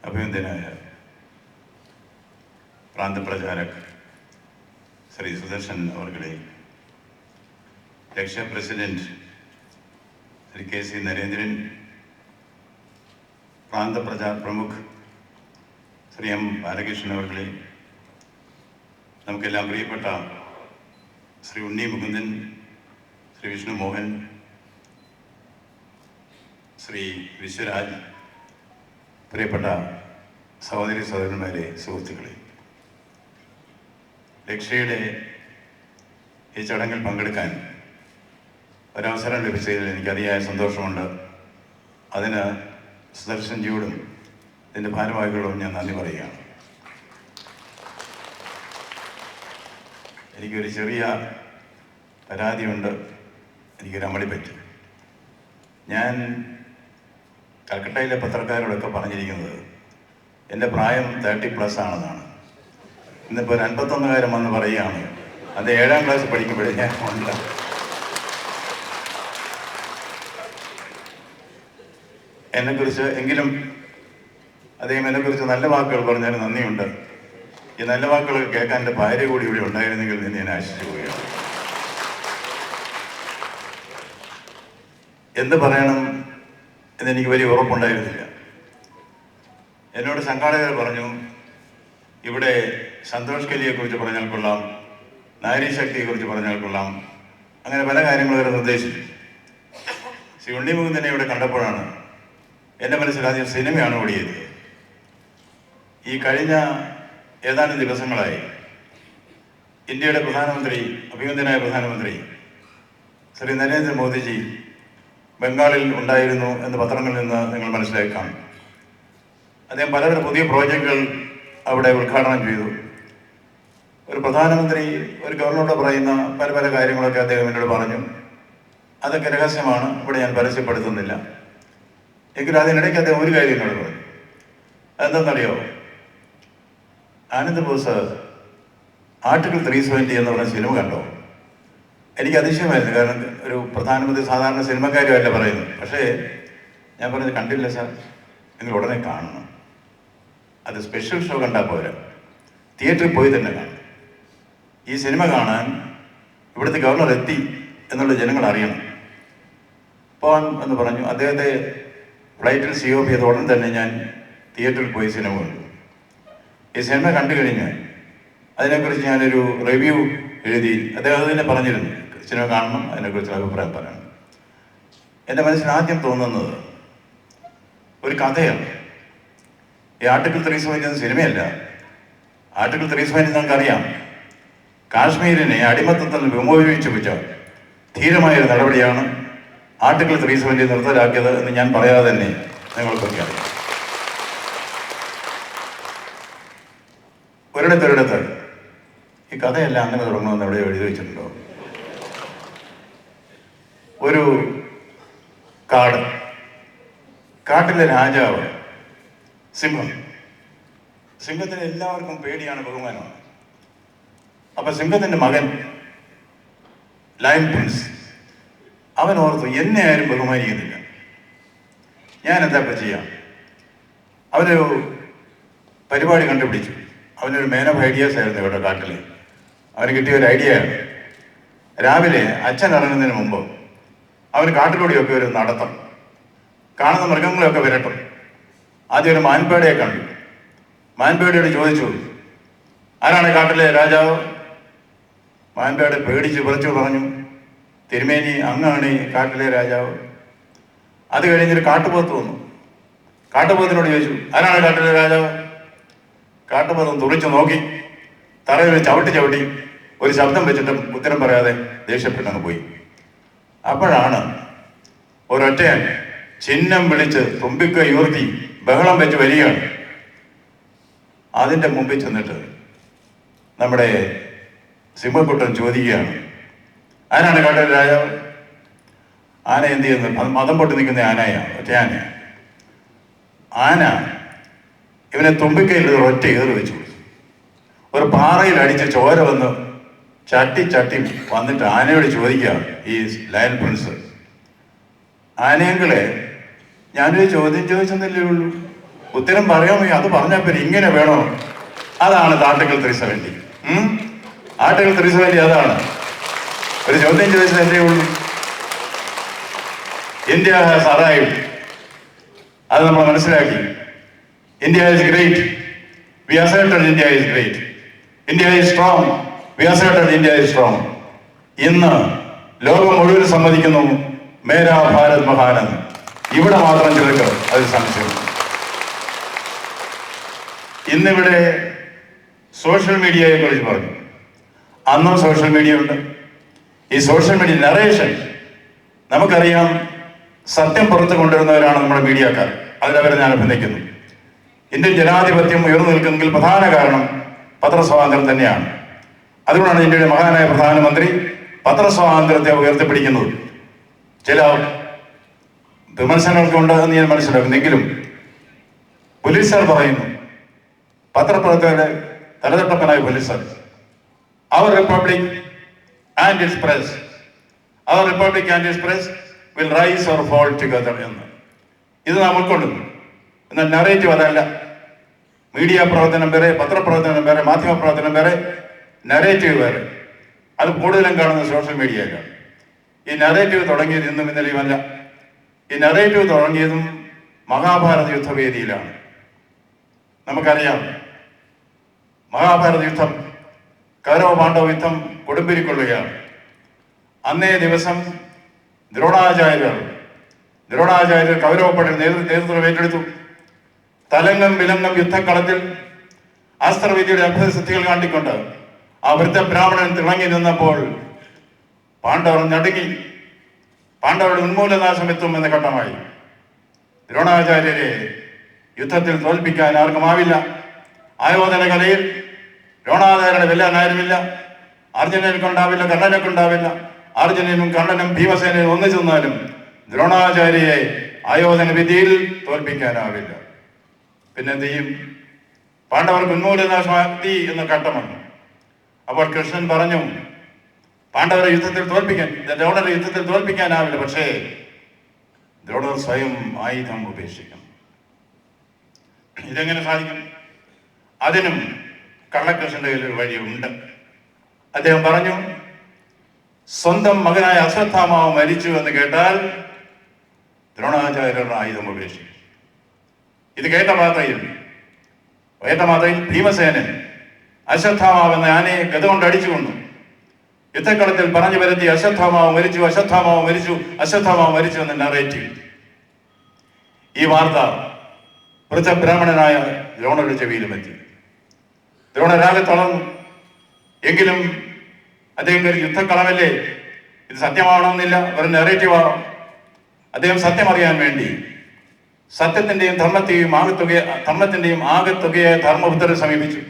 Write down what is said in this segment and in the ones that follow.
അഭിനന്ദനായ പ്രാന്തപ്രചാരക് ശ്രീ സുദർശൻ അവർകളെ, രക്ഷാ president Shri KC Narendran, പ്രാന്തപ്രചാർ പ്രമുഖ് ശ്രീ M ബാലകൃഷ്ണൻ അവർകളെ, നമുക്കെല്ലാം പ്രിയപ്പെട്ട ശ്രീ ഉണ്ണി മുകുന്ദൻ, ശ്രീ വിഷ്ണു മോഹൻ, ശ്രീ വിശ്വരാജ്, പ്രിയപ്പെട്ട സഹോദരി സഹോദരന്മാരെ, സുഹൃത്തുക്കളെ, രക്ഷയുടെ ഈ ചടങ്ങിൽ പങ്കെടുക്കാൻ ഒരവസരം ലഭിച്ചതിൽ എനിക്ക് അതിയായ സന്തോഷമുണ്ട്. അതിന് സുദർശൻജിയോടും ഇതിൻ്റെ ഭാരവാഹികളോടും ഞാൻ നന്ദി പറയുകയാണ്. എനിക്കൊരു ചെറിയ പരാതിയുണ്ട്, എനിക്കൊരു അമളി പറ്റി. ഞാൻ കൽക്കട്ടയിലെ പത്രക്കാരോടൊക്കെ പറഞ്ഞിരിക്കുന്നത് എൻ്റെ പ്രായം 30+ ആണെന്നാണ്. ഇന്നിപ്പോൾ ഒരു 51കാരൻ വന്ന് പറയുകയാണ് അത് 7ാം ക്ലാസ് പഠിക്കുമ്പോഴേ ഞാൻ ഉണ്ട്. എന്നെക്കുറിച്ച് എങ്കിലും അദ്ദേഹം എന്നെക്കുറിച്ച് നല്ല വാക്കുകൾ പറഞ്ഞാൽ നന്ദിയുണ്ട്. ഈ നല്ല വാക്കുകൾ കേൾക്കാൻ എൻ്റെ ഭാര്യ കൂടി ഇവിടെ ഉണ്ടായിരുന്നെങ്കിൽ എന്ന് ഞാൻ ആശിച്ചു പോവുകയാണ്. എന്ത് പറയണം എന്നെനിക്ക് വലിയ ഉറപ്പുണ്ടായിരുന്നില്ല. എന്നോട് സംഘാടകർ പറഞ്ഞു, ഇവിടെ സന്തോഷ് കലിയെക്കുറിച്ച് പറഞ്ഞാൽ കൊള്ളാം, നാരി ശക്തിയെക്കുറിച്ച് പറഞ്ഞാൽ കൊള്ളാം, അങ്ങനെ പല കാര്യങ്ങളും അവർ നിർദ്ദേശിച്ചു. ശ്രീ ഉണ്ണി മുകുന്ദനെ ഇവിടെ കണ്ടപ്പോഴാണ് എൻ്റെ മനസ്സിൽ ആദ്യം സിനിമയാണ് ഓടിയത്. ഈ കഴിഞ്ഞ ഏതാനും ദിവസങ്ങളായി ഇന്ത്യയുടെ പ്രധാനമന്ത്രി, അഭിനന്ദനായ പ്രധാനമന്ത്രി ശ്രീ നരേന്ദ്രമോദിജി ബംഗാളിൽ ഉണ്ടായിരുന്നു എന്ന് പത്രങ്ങളിൽ നിന്ന് നിങ്ങൾ മനസ്സിലാക്കി കാണും. അദ്ദേഹം പലതരം പുതിയ പ്രോജക്റ്റുകൾ അവിടെ ഉദ്ഘാടനം ചെയ്തു. ഒരു പ്രധാനമന്ത്രി ഒരു ഗവർണറോട് പറയുന്ന പല പല കാര്യങ്ങളൊക്കെ അദ്ദേഹം എന്നോട് പറഞ്ഞു. അതൊക്കെ രഹസ്യമാണ്, ഇവിടെ ഞാൻ പരസ്യപ്പെടുത്തുന്നില്ല. എങ്കിലും അതിനിടയ്ക്ക് അദ്ദേഹം ഒരു കാര്യം എന്നോട് പറഞ്ഞു. അതെന്താണെന്നറിയോ? ആനന്ദ് ബോസ് ആർട്ടിക്കിൾ 370 എന്ന് പറഞ്ഞ സിനിമ കണ്ടോ? എനിക്ക് അതിശയമായിരുന്നു. കാരണം ഒരു പ്രധാനമന്ത്രി സാധാരണ സിനിമക്കാരുമല്ല പറയുന്നത്. പക്ഷേ ഞാൻ പറഞ്ഞത് കണ്ടില്ല സാർ, നിങ്ങൾ ഉടനെ കാണണം. അത് സ്പെഷ്യൽ ഷോ കണ്ടാൽ പോരാ, തിയേറ്ററിൽ പോയി തന്നെ കാണും. ഈ സിനിമ കാണാൻ ഇവിടുത്തെ ഗവർണർ എത്തി എന്നുള്ള ജനങ്ങൾ അറിയണം. പോകാൻ എന്ന് പറഞ്ഞു. അദ്ദേഹത്തെ ഫ്ലൈറ്റിൽ COP ചെയ്ത ഉടൻ തന്നെ ഞാൻ തിയേറ്ററിൽ പോയി സിനിമ കണ്ടു. ഈ സിനിമ കണ്ടു കഴിഞ്ഞാൽ അതിനെക്കുറിച്ച് ഞാനൊരു റിവ്യൂ എഴുതി. അദ്ദേഹം തന്നെ പറഞ്ഞിരുന്നു സിനിമ കാണണം, അതിനെക്കുറിച്ചുള്ള അഭിപ്രായം പറയണം. എൻ്റെ മനസ്സിൽ ആദ്യം തോന്നുന്നത് ഒരു കഥയാണ്. ഈ ആർട്ടിക്കിൾ 370 എന്ന സിനിമയല്ല. ആർട്ടിക്കിൾ 370 നമുക്കറിയാം, കാശ്മീരിനെ അടിമത്തത്തിൽ വിമോചിപ്പിച്ചു വെച്ച ധീരമായൊരു നടപടിയാണ് ആർട്ടിക്കിൾ 370 നിർത്തലാക്കിയത് എന്ന് ഞാൻ പറയാതെ തന്നെ നിങ്ങൾക്കൊക്കെ അറിയാം. ഒരിടത്തൊരിടത്ത് ഈ കഥയെല്ലാം അങ്ങനെ തുടങ്ങുമെന്ന് എവിടെ എഴുതി വെച്ചിട്ടുണ്ടോ? ഒരു കാട്ടിലെ രാജാവ്, സിംഹം. സിംഹത്തിന് എല്ലാവർക്കും പേടിയാണ്, ബഹുമാനമാണ്. അപ്പൊ സിംഹത്തിന്റെ മകൻ ലയൺ പ്രിൻസ്, അവൻ ഓർത്തു എന്നെ ആരും ബഹുമാനിക്കുന്നില്ല, ഞാൻ എന്താ ചെയ്യാം. അവനൊരു പരിപാടി കണ്ടുപിടിച്ചു. അവനൊരു മാൻ ഓഫ് ഐഡിയാസ് ആയിരുന്നു ഇവിടെ കാട്ടിൽ. അവന് കിട്ടിയ ഒരു ഐഡിയയാണ്, രാവിലെ അച്ഛൻ ഇറങ്ങുന്നതിന് മുമ്പ് അവന് കാട്ടിലൂടെയൊക്കെ ഒരു നടത്തം, കാണുന്ന മൃഗങ്ങളെയൊക്കെ വിരട്ടും. ആദ്യം ഒരു മാൻപേടയെ കണ്ടു. മാൻപേടയോട് ചോദിച്ചു, ആരാണ് കാട്ടിലെ രാജാവ്? മാൻപേട പേടിച്ച് വിറച്ചു പറഞ്ഞു, തിരുമേനി, അങ്ങാണ് ഈ കാട്ടിലെ രാജാവ്. അത് കഴിഞ്ഞൊരു കാട്ടുപോത്ത് വന്നു. കാട്ടുപോത്തിനോട് ചോദിച്ചു, ആരാണ് കാട്ടിലെ രാജാവ്? കാട്ടുപോത്തം തുറിച്ചു നോക്കി, തറയിൽ ചവിട്ടി ഒരു ശബ്ദം വെച്ചിട്ട് ഉത്തരം പറയാതെ ദേഷ്യപ്പെട്ടങ്ങ് പോയി. അപ്പോഴാണ് ഒരൊറ്റയൻ ചിഹ്നം വിളിച്ച് തുമ്പിക്കൈ ഉയർത്തി ബഹളം വെച്ച് വരികയാണ്. അതിൻ്റെ മുമ്പിൽ ചെന്നിട്ട് നമ്മുടെ സിംഹക്കുട്ടൻ ചോദിക്കുകയാണ്, ആരാണ് കാട്ടിലെ രാജാവ്? ആന എന്ത് ചെയ്യുന്നത്? മതം പൊട്ടി നിൽക്കുന്ന ആനയാണ്, ഒറ്റയാന. ആന ഇവനെ തുമ്പിക്കൈയിൽ ഒറ്റ ഏറ് വെച്ചു. ഒരു പാറയിൽ അടിച്ച് ചോര വന്ന് ചട്ടി വന്നിട്ട് ആനയോട് ചോദിക്കുക ഈ ലയൺ പ്രിൻസ്, ആനയെങ്കിലെ ഞാനൊരു ചോദ്യം ചോദിച്ചെന്നല്ലേ ഉള്ളൂ, ഉത്തരം പറയാമോ? അത് പറഞ്ഞപ്പോൾ ഇങ്ങനെ വേണോ? അതാണ് ആർട്ടിക്കിൾ 370. ആർട്ടിക്കിൾ 370 അതാണ്. ഒരു ചോദ്യം ചോദിച്ചത് എന്തേ ഉള്ളൂ? India has arrived. അത് നമ്മൾ മനസ്സിലാക്കി. India is great. We asserted India is great. India is strong. We asserted India is strong. ഇന്ന് ലോകം മുഴുവൻ സമ്മതിക്കുന്നു മേരാ ഭാരത് മഹാനെന്ന്. ഇവിടെ മാത്രം ചിലർക്ക് അതിൽ സംശയം. ഇന്നിവിടെ സോഷ്യൽ മീഡിയയെ കുറിച്ച് പറഞ്ഞു. അന്നും സോഷ്യൽ മീഡിയ ഉണ്ട്. ഈ സോഷ്യൽ മീഡിയ നറേഷൻ, നമുക്കറിയാം സത്യം പുറത്തു കൊണ്ടുവരുന്നവരാണ് നമ്മുടെ മീഡിയക്കാർ. അതിലവരെ ഞാൻ അഭിനന്ദിക്കുന്നു. ഇന്ത്യൻ ജനാധിപത്യം ഉയർന്നു നിൽക്കുന്നെങ്കിൽ പ്രധാന കാരണം പത്രസ്വാതന്ത്ര്യം തന്നെയാണ്. അതുകൊണ്ടാണ് ഇന്ത്യയുടെ മഹാനായ പ്രധാനമന്ത്രി പത്രസ്വാതന്ത്ര്യത്തെ ഉയർത്തിപ്പിടിക്കുന്നത്. ചില വിമർശനങ്ങൾക്കുണ്ട് എന്ന് ഞാൻ മനസ്സിലാക്കുന്നെങ്കിലും പോലീസുകാർ പറയുന്നു, പത്രപ്രവർത്തകരുടെ തലതൊട്ടപ്പനായ പോലീസുകാർ, അവർ റിപ്പബ്ലിക് ആൻഡ് ഇറ്റ്സ് പ്രസ്, അവർ republic and its press will rise or fall together എന്ന്. ഇത് നാം ഉൾക്കൊള്ളുന്നു. എന്നാൽ നറേറ്റീവ് അതല്ല. മീഡിയ പ്രവർത്തനം വേറെ, പത്രപ്രവർത്തനം വേറെ, മാധ്യമ പ്രവർത്തനം വേറെ, നറേറ്റീവ് വേറെ. അത് കൂടുതലും കാണുന്നത് സോഷ്യൽ മീഡിയയിലാണ്. ഈ നറേറ്റീവ് തുടങ്ങിയത് ഇന്നും ഇന്നലെയുമല്ല. ഈ നറേറ്റീവ് തുടങ്ങിയതും മഹാഭാരത യുദ്ധവേദിയിലാണ്. നമുക്കറിയാം, മഹാഭാരത യുദ്ധം, കൗരവ പാണ്ഡവ യുദ്ധം കൊടുമ്പിരിക്കൊള്ളുകയാണ്. അന്നേ ദിവസം ദ്രോണാചാര്യർ കൗരവപ്പടയുടെ നേതൃത്വം ഏറ്റെടുത്തു. തലങ്ങും വിലങ്ങും യുദ്ധക്കളത്തിൽ അസ്ത്രവിദ്യയുടെ അത്ഭുത സിദ്ധികൾ കാട്ടിക്കൊണ്ട് ആ വൃദ്ധ ബ്രാഹ്മണൻ തിളങ്ങി നിന്നപ്പോൾ പാണ്ഡവർ നടുങ്ങി. പാണ്ഡവരുടെ ഉന്മൂലനാശം എത്തുമെന്ന ഘട്ടമായി. ദ്രോണാചാര്യരെ യുദ്ധത്തിൽ തോൽപ്പിക്കാൻ ആർക്കുമാവില്ല. ആയോധന കലയിൽ ദ്രോണാചാര്യനെ വെല്ലാൻ ആരുമില്ല. അർജുനനുണ്ടാവില്ല, കർണനുണ്ടാവില്ല. അർജുനനും കർണനും ഭീമസേനയും ഒന്നിച്ചു നിന്നാലും ദ്രോണാചാര്യയെ ആയോധന വിദ്യയിൽ തോൽപ്പിക്കാനാവില്ല. പിന്നെ എന്ത് ചെയ്യും? പാണ്ഡവർക്ക് ഉന്മൂലനാശമാക്കി എന്ന ഘട്ടം വന്നു. അപ്പോൾ കൃഷ്ണൻ പറഞ്ഞു, പാണ്ഡവരെ ദ്രോണരെ യുദ്ധത്തിൽ തോൽപ്പിക്കാനാവില്ല. പക്ഷേ ദ്രോണർ സ്വയം ആയുധം ഉപേക്ഷിക്കും. ഇതെങ്ങനെ സാധിക്കും? അതിനും കള്ളകൃഷ്ണന്റെ കയ്യിൽ ഒരു വഴിയുണ്ട്. അദ്ദേഹം പറഞ്ഞു, സ്വന്തം മകനായ അശ്വത്ഥാമാവ് മരിച്ചു എന്ന് കേട്ടാൽ ദ്രോണാചാര്യരുടെ ആയുധം ഉപേക്ഷിക്കും. ഇത് കേട്ട മാത്രയിൽ ഭീമസേനൻ അശ്വത്ഥാമാവ് എന്ന ആനയെ ഗത കൊണ്ട് അടിച്ചു കൊന്നു. യുദ്ധക്കളത്തിൽ പറഞ്ഞു വരുത്തി അശ്വത്ഥാമാവ് മരിച്ചു എന്ന് നറേറ്റീവ്. ഈ വാർത്ത വൃദ്ധബ്രാഹ്മണനായ ദ്രോണരുടെ ചെവിയിലും എത്തി. ദ്രോണരാകെ തളർന്നു. എങ്കിലും അദ്ദേഹം യുദ്ധക്കളമല്ലേ, ഇത് സത്യമാവണമെന്നില്ല, ഒരു നെറേറ്റീവാണ്. അദ്ദേഹം സത്യം അറിയാൻ വേണ്ടി സത്യത്തിന്റെയും ധർമ്മത്തിന്റെയും ആകത്തുകയായ ധർമ്മപുത്രരെ സമീപിച്ചു.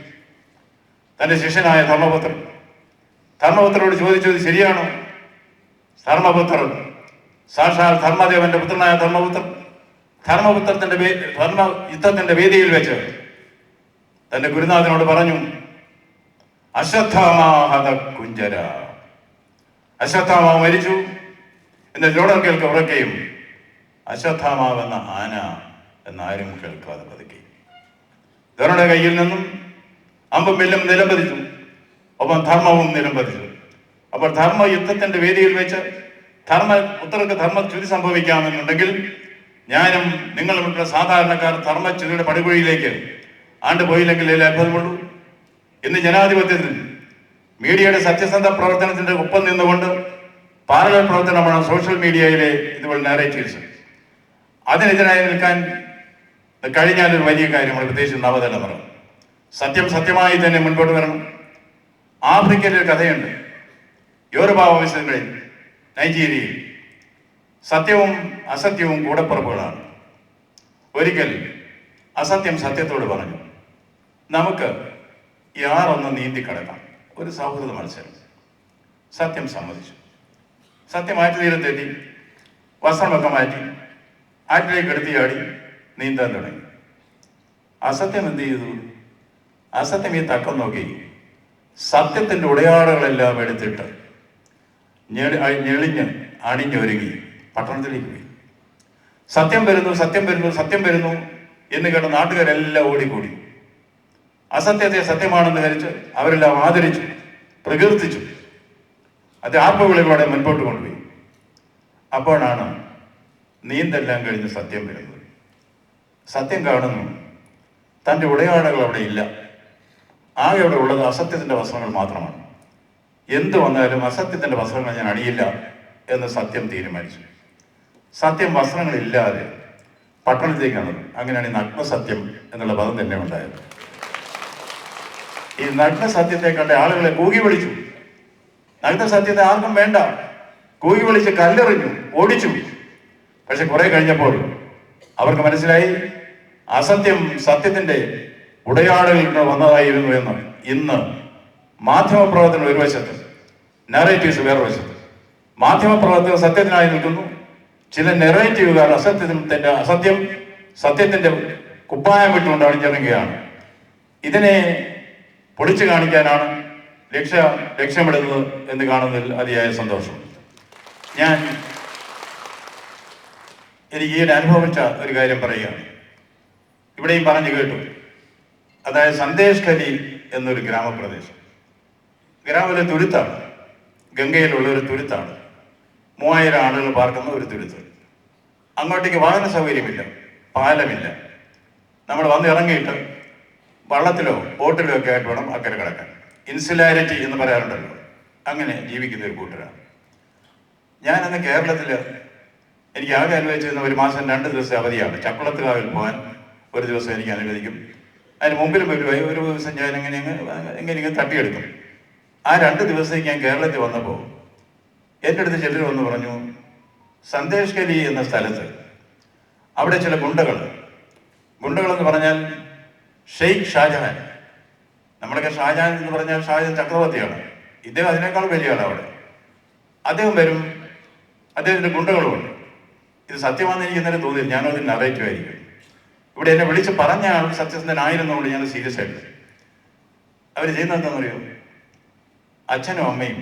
തന്റെ ശിഷ്യനായ ധർമ്മപുത്രരോട് ചോദിച്ചത് ശരിയാണോ? ധർമ്മപുത്രർ, സാക്ഷാൽ ധർമ്മദേവന്റെ പുത്രനായ യുദ്ധത്തിന്റെ വേദിയിൽ വെച്ച് തന്റെ ഗുരുനാഥനോട് പറഞ്ഞു, അശ്വത്ഥാമാഹത കുഞ്ചര, അശ്വത്ഥാമാവ് മരിച്ചു എന്ന് ദ്രോണർ കേൾക്കെ ഉറക്കെയും അശ്വത്ഥാമാവെന്ന ആന എന്നാരും കേൾക്കാതെ പതുക്കി. ദ്രോണരുടെ കയ്യിൽ നിന്നും അമ്പും വില്ലും നിലംപതിച്ചു. ഒപ്പം ധർമ്മവും നിലംപതിച്ചു. അപ്പോൾ യുദ്ധത്തിന്റെ വേദിയിൽ വെച്ച് പുത്രർക്ക് ധർമ്മച്യുതി സംഭവിക്കാമെന്നുണ്ടെങ്കിൽ ഞാനും നിങ്ങളുൾപ്പെടെ സാധാരണക്കാർ ധർമ്മച്യുതിയുടെ പടുകുഴിയിലേക്ക് ആണ്ടുപോയില്ലെങ്കിൽ ഇതിൽ അത്ഭുതമുള്ളൂ. ഇന്ന് ജനാധിപത്യത്തിൽ മീഡിയയുടെ സത്യസന്ധ പ്രവർത്തനത്തിന്റെ ഒപ്പം നിന്നുകൊണ്ട് പാരലൽ പ്രവർത്തനമാണ് സോഷ്യൽ മീഡിയയിലെ ഇതുപോലെ നാരേറ്റീവ്സ്. അതിനെതിരായി നിൽക്കാൻ കഴിഞ്ഞാൽ ഒരു വലിയ കാര്യമാണ്, പ്രത്യേകിച്ച് നവതലമുറ. സത്യമായി തന്നെ മുൻപോട്ട് വരണം. ആഫ്രിക്കയിലെ ഒരു കഥയുണ്ട്. യോറുബ വംശങ്ങളിൽ നൈജീരിയയിൽ സത്യവും അസത്യവും കൂടപ്പുറപ്പുകളാണ്. ഒരിക്കൽ അസത്യം സത്യത്തോട് പറഞ്ഞു, നമുക്ക് ഈ ആറൊന്ന് നീന്തി കടക്കാം. ഒരു സൗഹൃദ മത്സരം. സത്യം സമ്മതിച്ചു. സത്യം ആറ്റുതീരത്തെത്തി, വസ്ത്രമൊക്കെ മാറ്റി ആറ്റിലേക്ക് എടുത്തിയാടി നീന്താൻ തുടങ്ങി. അസത്യം എന്ത് ചെയ്തു? അസത്യം ഈ തക്കം നോക്കി സത്യത്തിൻ്റെ ഉടയാടകളെല്ലാം എടുത്തിട്ട് ഞെളിഞ്ഞ് അണിഞ്ഞൊരുങ്ങി പട്ടണത്തിലേക്ക് പോയി. സത്യം വരുന്നു എന്ന് കേട്ട നാട്ടുകാരെല്ലാം ഓടിക്കൂടി. അസത്യത്തെ സത്യമാണെന്ന് ധരിച്ച് അവരെല്ലാം ആദരിച്ചു, പ്രകീർത്തിച്ചു. അത് ആർപ്പവിളികളോടെ മുൻപോട്ട് കൊണ്ടുപോയി. അപ്പോഴാണ് നീന്തെല്ലാം കഴിഞ്ഞ് സത്യം വരുന്നത്. സത്യം കാണുന്നു, തൻ്റെ ഉടയാടകൾ അവിടെ ഇല്ല. ആകെ അവിടെ ഉള്ളത് അസത്യത്തിൻ്റെ വസ്ത്രങ്ങൾ മാത്രമാണ്. എന്ത് വന്നാലും അസത്യത്തിൻ്റെ വസ്ത്രങ്ങൾ ഞാൻ അണിയില്ല എന്ന് സത്യം തീരുമാനിച്ചു. സത്യം വസ്ത്രങ്ങളില്ലാതെ പട്ടണത്തേക്കാണ്. അങ്ങനെയാണ് ഈ നഗ്നസത്യം എന്നുള്ള പദം തന്നെ ഉണ്ടായത്. ഈ നഗ്നസത്യത്തെ കണ്ട ആളുകളെ കൂകി വിളിച്ചു. നഗ്നസത്യത്തെ ആർക്കും വേണ്ട. കൂകി വിളിച്ച് കല്ലെറിഞ്ഞു, ഓടിച്ചു. പക്ഷെ കുറെ കഴിഞ്ഞപ്പോൾ അവർക്ക് മനസ്സിലായി അസത്യം സത്യത്തിന്റെ ഉടയാടകളിൽ നിന്ന് വന്നതായിരുന്നു എന്ന്. ഇന്ന് മാധ്യമപ്രവർത്തനം ഒരു വശത്ത്, നെറേറ്റീവ്സ് വേറെ വശത്ത്. മാധ്യമപ്രവർത്തകർ സത്യത്തിനായി നിൽക്കുന്നു, ചില നെറേറ്റീവുകാർ സത്യത്തിന്റെ കുപ്പായം വിട്ടുകൊണ്ട് അണിഞ്ഞിറങ്ങുകയാണ്. ഇതിനെ പൊളിച്ചു കാണിക്കാനാണ് ലക്ഷ്യമിടുന്നത് എന്ന് കാണുന്നതിൽ അതിയായ സന്തോഷം. എനിക്ക് ഈയിടെ അനുഭവിച്ച ഒരു കാര്യം പറയുകയാണ്. ഇവിടെയും പറഞ്ഞു കേട്ടു. അതായത് സന്ദേശ് ഖലി എന്നൊരു ഗ്രാമപ്രദേശം, ഗ്രാമത്തിലെ തുരുത്താണ്, ഗംഗയിലുള്ള ഒരു തുരുത്താണ്. 3000 ആളുകൾ പാർക്കുന്ന ഒരു തുരുത്ത്. അങ്ങോട്ടേക്ക് വാഹന സൗകര്യമില്ല, പാലമില്ല. നമ്മൾ വന്ന് ഇറങ്ങിയിട്ട് വള്ളത്തിലോ ബോട്ടിലോ ഒക്കെ ആയിട്ട് വേണം അക്കരെ കിടക്കാൻ. ഇൻസുലാരിറ്റി എന്ന് പറയാറുണ്ടല്ലോ, അങ്ങനെ ജീവിക്കുന്ന ഒരു കൂട്ടരാണ്. ഞാനന്ന് കേരളത്തിൽ എനിക്ക് ആകെ അനുവദിച്ചിരുന്ന 1 മാസം 2 ദിവസം അവധിയാണ്. ചക്കുളത്തുകാവിൽ പോകാൻ 1 ദിവസം എനിക്ക് അനുവദിക്കും. അതിന് മുമ്പിലും ഒരു ദിവസം ഞാൻ എങ്ങനെ തട്ടിയെടുക്കും. ആ 2 ദിവസത്തേക്ക് ഞാൻ കേരളത്തിൽ വന്നപ്പോൾ എൻ്റെ അടുത്ത് ചിലർ വന്ന് പറഞ്ഞു, സന്ദേശ് ഖലി എന്ന സ്ഥലത്ത് അവിടെ ചില ഗുണ്ടകളെന്ന് പറഞ്ഞാൽ ഷെയ്ഖ് ഷാജഹാൻ, നമ്മളൊക്കെ ഷാജഹാൻ എന്ന് പറഞ്ഞാൽ ഷാജഹാൻ ചക്രവർത്തിയാണ്, ഇദ്ദേഹം അതിനേക്കാൾ വലിയ ആളാണ് അവിടെ. അദ്ദേഹം വരും, അദ്ദേഹത്തിൻ്റെ ഗുണ്ടകളുമുണ്ട്. ഇത് സത്യമാണെന്ന് എനിക്ക് ഇന്നലെ തോന്നിയില്ല. ഞാനും അതിന് നറേറ്റീവ് ആയിരിക്കും. ഇവിടെ എന്നെ വിളിച്ച് പറഞ്ഞ ആൾ സത്യസന്ധനായിരുന്നുകൊണ്ട് ഞാൻ സീരിയസ് ആയിട്ട്. അവർ ചെയ്യുന്നത് എന്താണെന്നറിയോ? അച്ഛനും അമ്മയും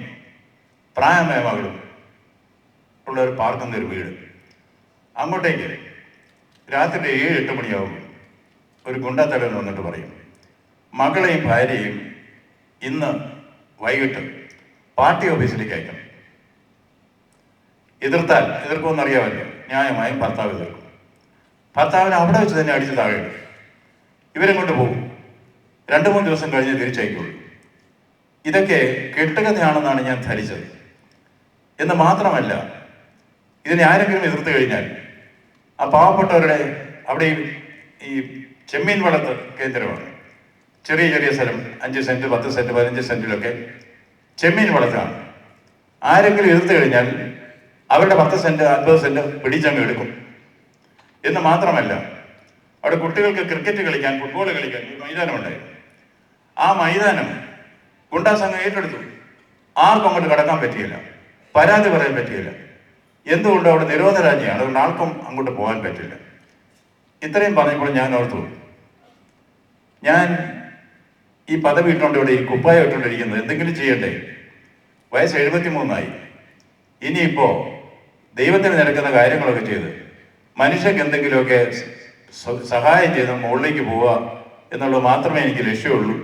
പ്രായമായ മകളും ഉള്ളവർ പാർക്കുന്ന ഒരു വീട്, അങ്ങോട്ടേക്ക് രാത്രി 7-8 മണിയാവും ഒരു ഗുണ്ടത്തലവൻ വന്നിട്ട് പറയും, മകളെയും ഭാര്യയും ഇന്ന് വൈകിട്ട് പാർട്ടി ഓഫീസിലേക്ക് അയക്കണം. എതിർക്കുമെന്നറിയാമല്ലോ, ന്യായമായും ഭർത്താവ് എതിർക്കും. ഭർത്താവിനെ അവിടെ വെച്ച് തന്നെ അടിച്ച് താഴെ ഇടും. ഇവരെ കൊണ്ട് പോകും. 2-3 ദിവസം കഴിഞ്ഞ് തിരിച്ചയക്കുള്ളൂ. ഇതൊക്കെ കെട്ടുകഥയാണെന്നാണ് ഞാൻ ധരിച്ചത്. എന്ന് മാത്രമല്ല, ഇതിനെ ആരെങ്കിലും എതിർത്ത് കഴിഞ്ഞാൽ ആ പാവപ്പെട്ടവരുടെ അവിടെ ഈ ചെമ്മീൻ വളർത്ത് കേന്ദ്രമാണ്. ചെറിയ സ്ഥലം, 5 സെന്റ് 10 സെന്റ് 15 സെന്റിലൊക്കെ ചെമ്മീൻ വളർത്താണ്. ആരെങ്കിലും എതിർത്ത് കഴിഞ്ഞാൽ അവരുടെ 10 സെന്റ് 50 സെന്റ് പിടിച്ചങ്ങ് എടുക്കും. എന്ന് മാത്രമല്ല, അവിടെ കുട്ടികൾക്ക് ക്രിക്കറ്റ് കളിക്കാൻ, ഫുട്ബോൾ കളിക്കാൻ ഒരു മൈതാനമുണ്ടായിരുന്നു. ആ മൈതാനം ഗുണ്ടാ സംഘം ഏറ്റെടുത്തു. ആർക്കും അങ്ങോട്ട് കടക്കാൻ പറ്റിയില്ല, പരാതി പറയാൻ പറ്റിയില്ല. എന്തുകൊണ്ട്? അവിടെ നിരോധനാജ്ഞയാണ്, അതുകൊണ്ട് ആർക്കും അങ്ങോട്ട് പോകാൻ പറ്റില്ല. ഇത്രയും പറഞ്ഞപ്പോൾ ഞാൻ ഓർത്തു, ഞാൻ ഈ പദവി ഇട്ടുകൊണ്ട് ഇവിടെ ഈ കുപ്പായം ഇട്ടുകൊണ്ടിരിക്കുന്നത് എന്തെങ്കിലും ചെയ്യണ്ടേ? വയസ്സ് 73 ഇനിയിപ്പോൾ ദൈവത്തിന് നിരക്കുന്ന കാര്യങ്ങളൊക്കെ ചെയ്ത് മനുഷ്യർക്ക് എന്തെങ്കിലുമൊക്കെ സഹായം ചെയ്ത് മുകളിലേക്ക് പോവുക എന്നുള്ളത് മാത്രമേ എനിക്ക് ലക്ഷ്യമുള്ളൂ.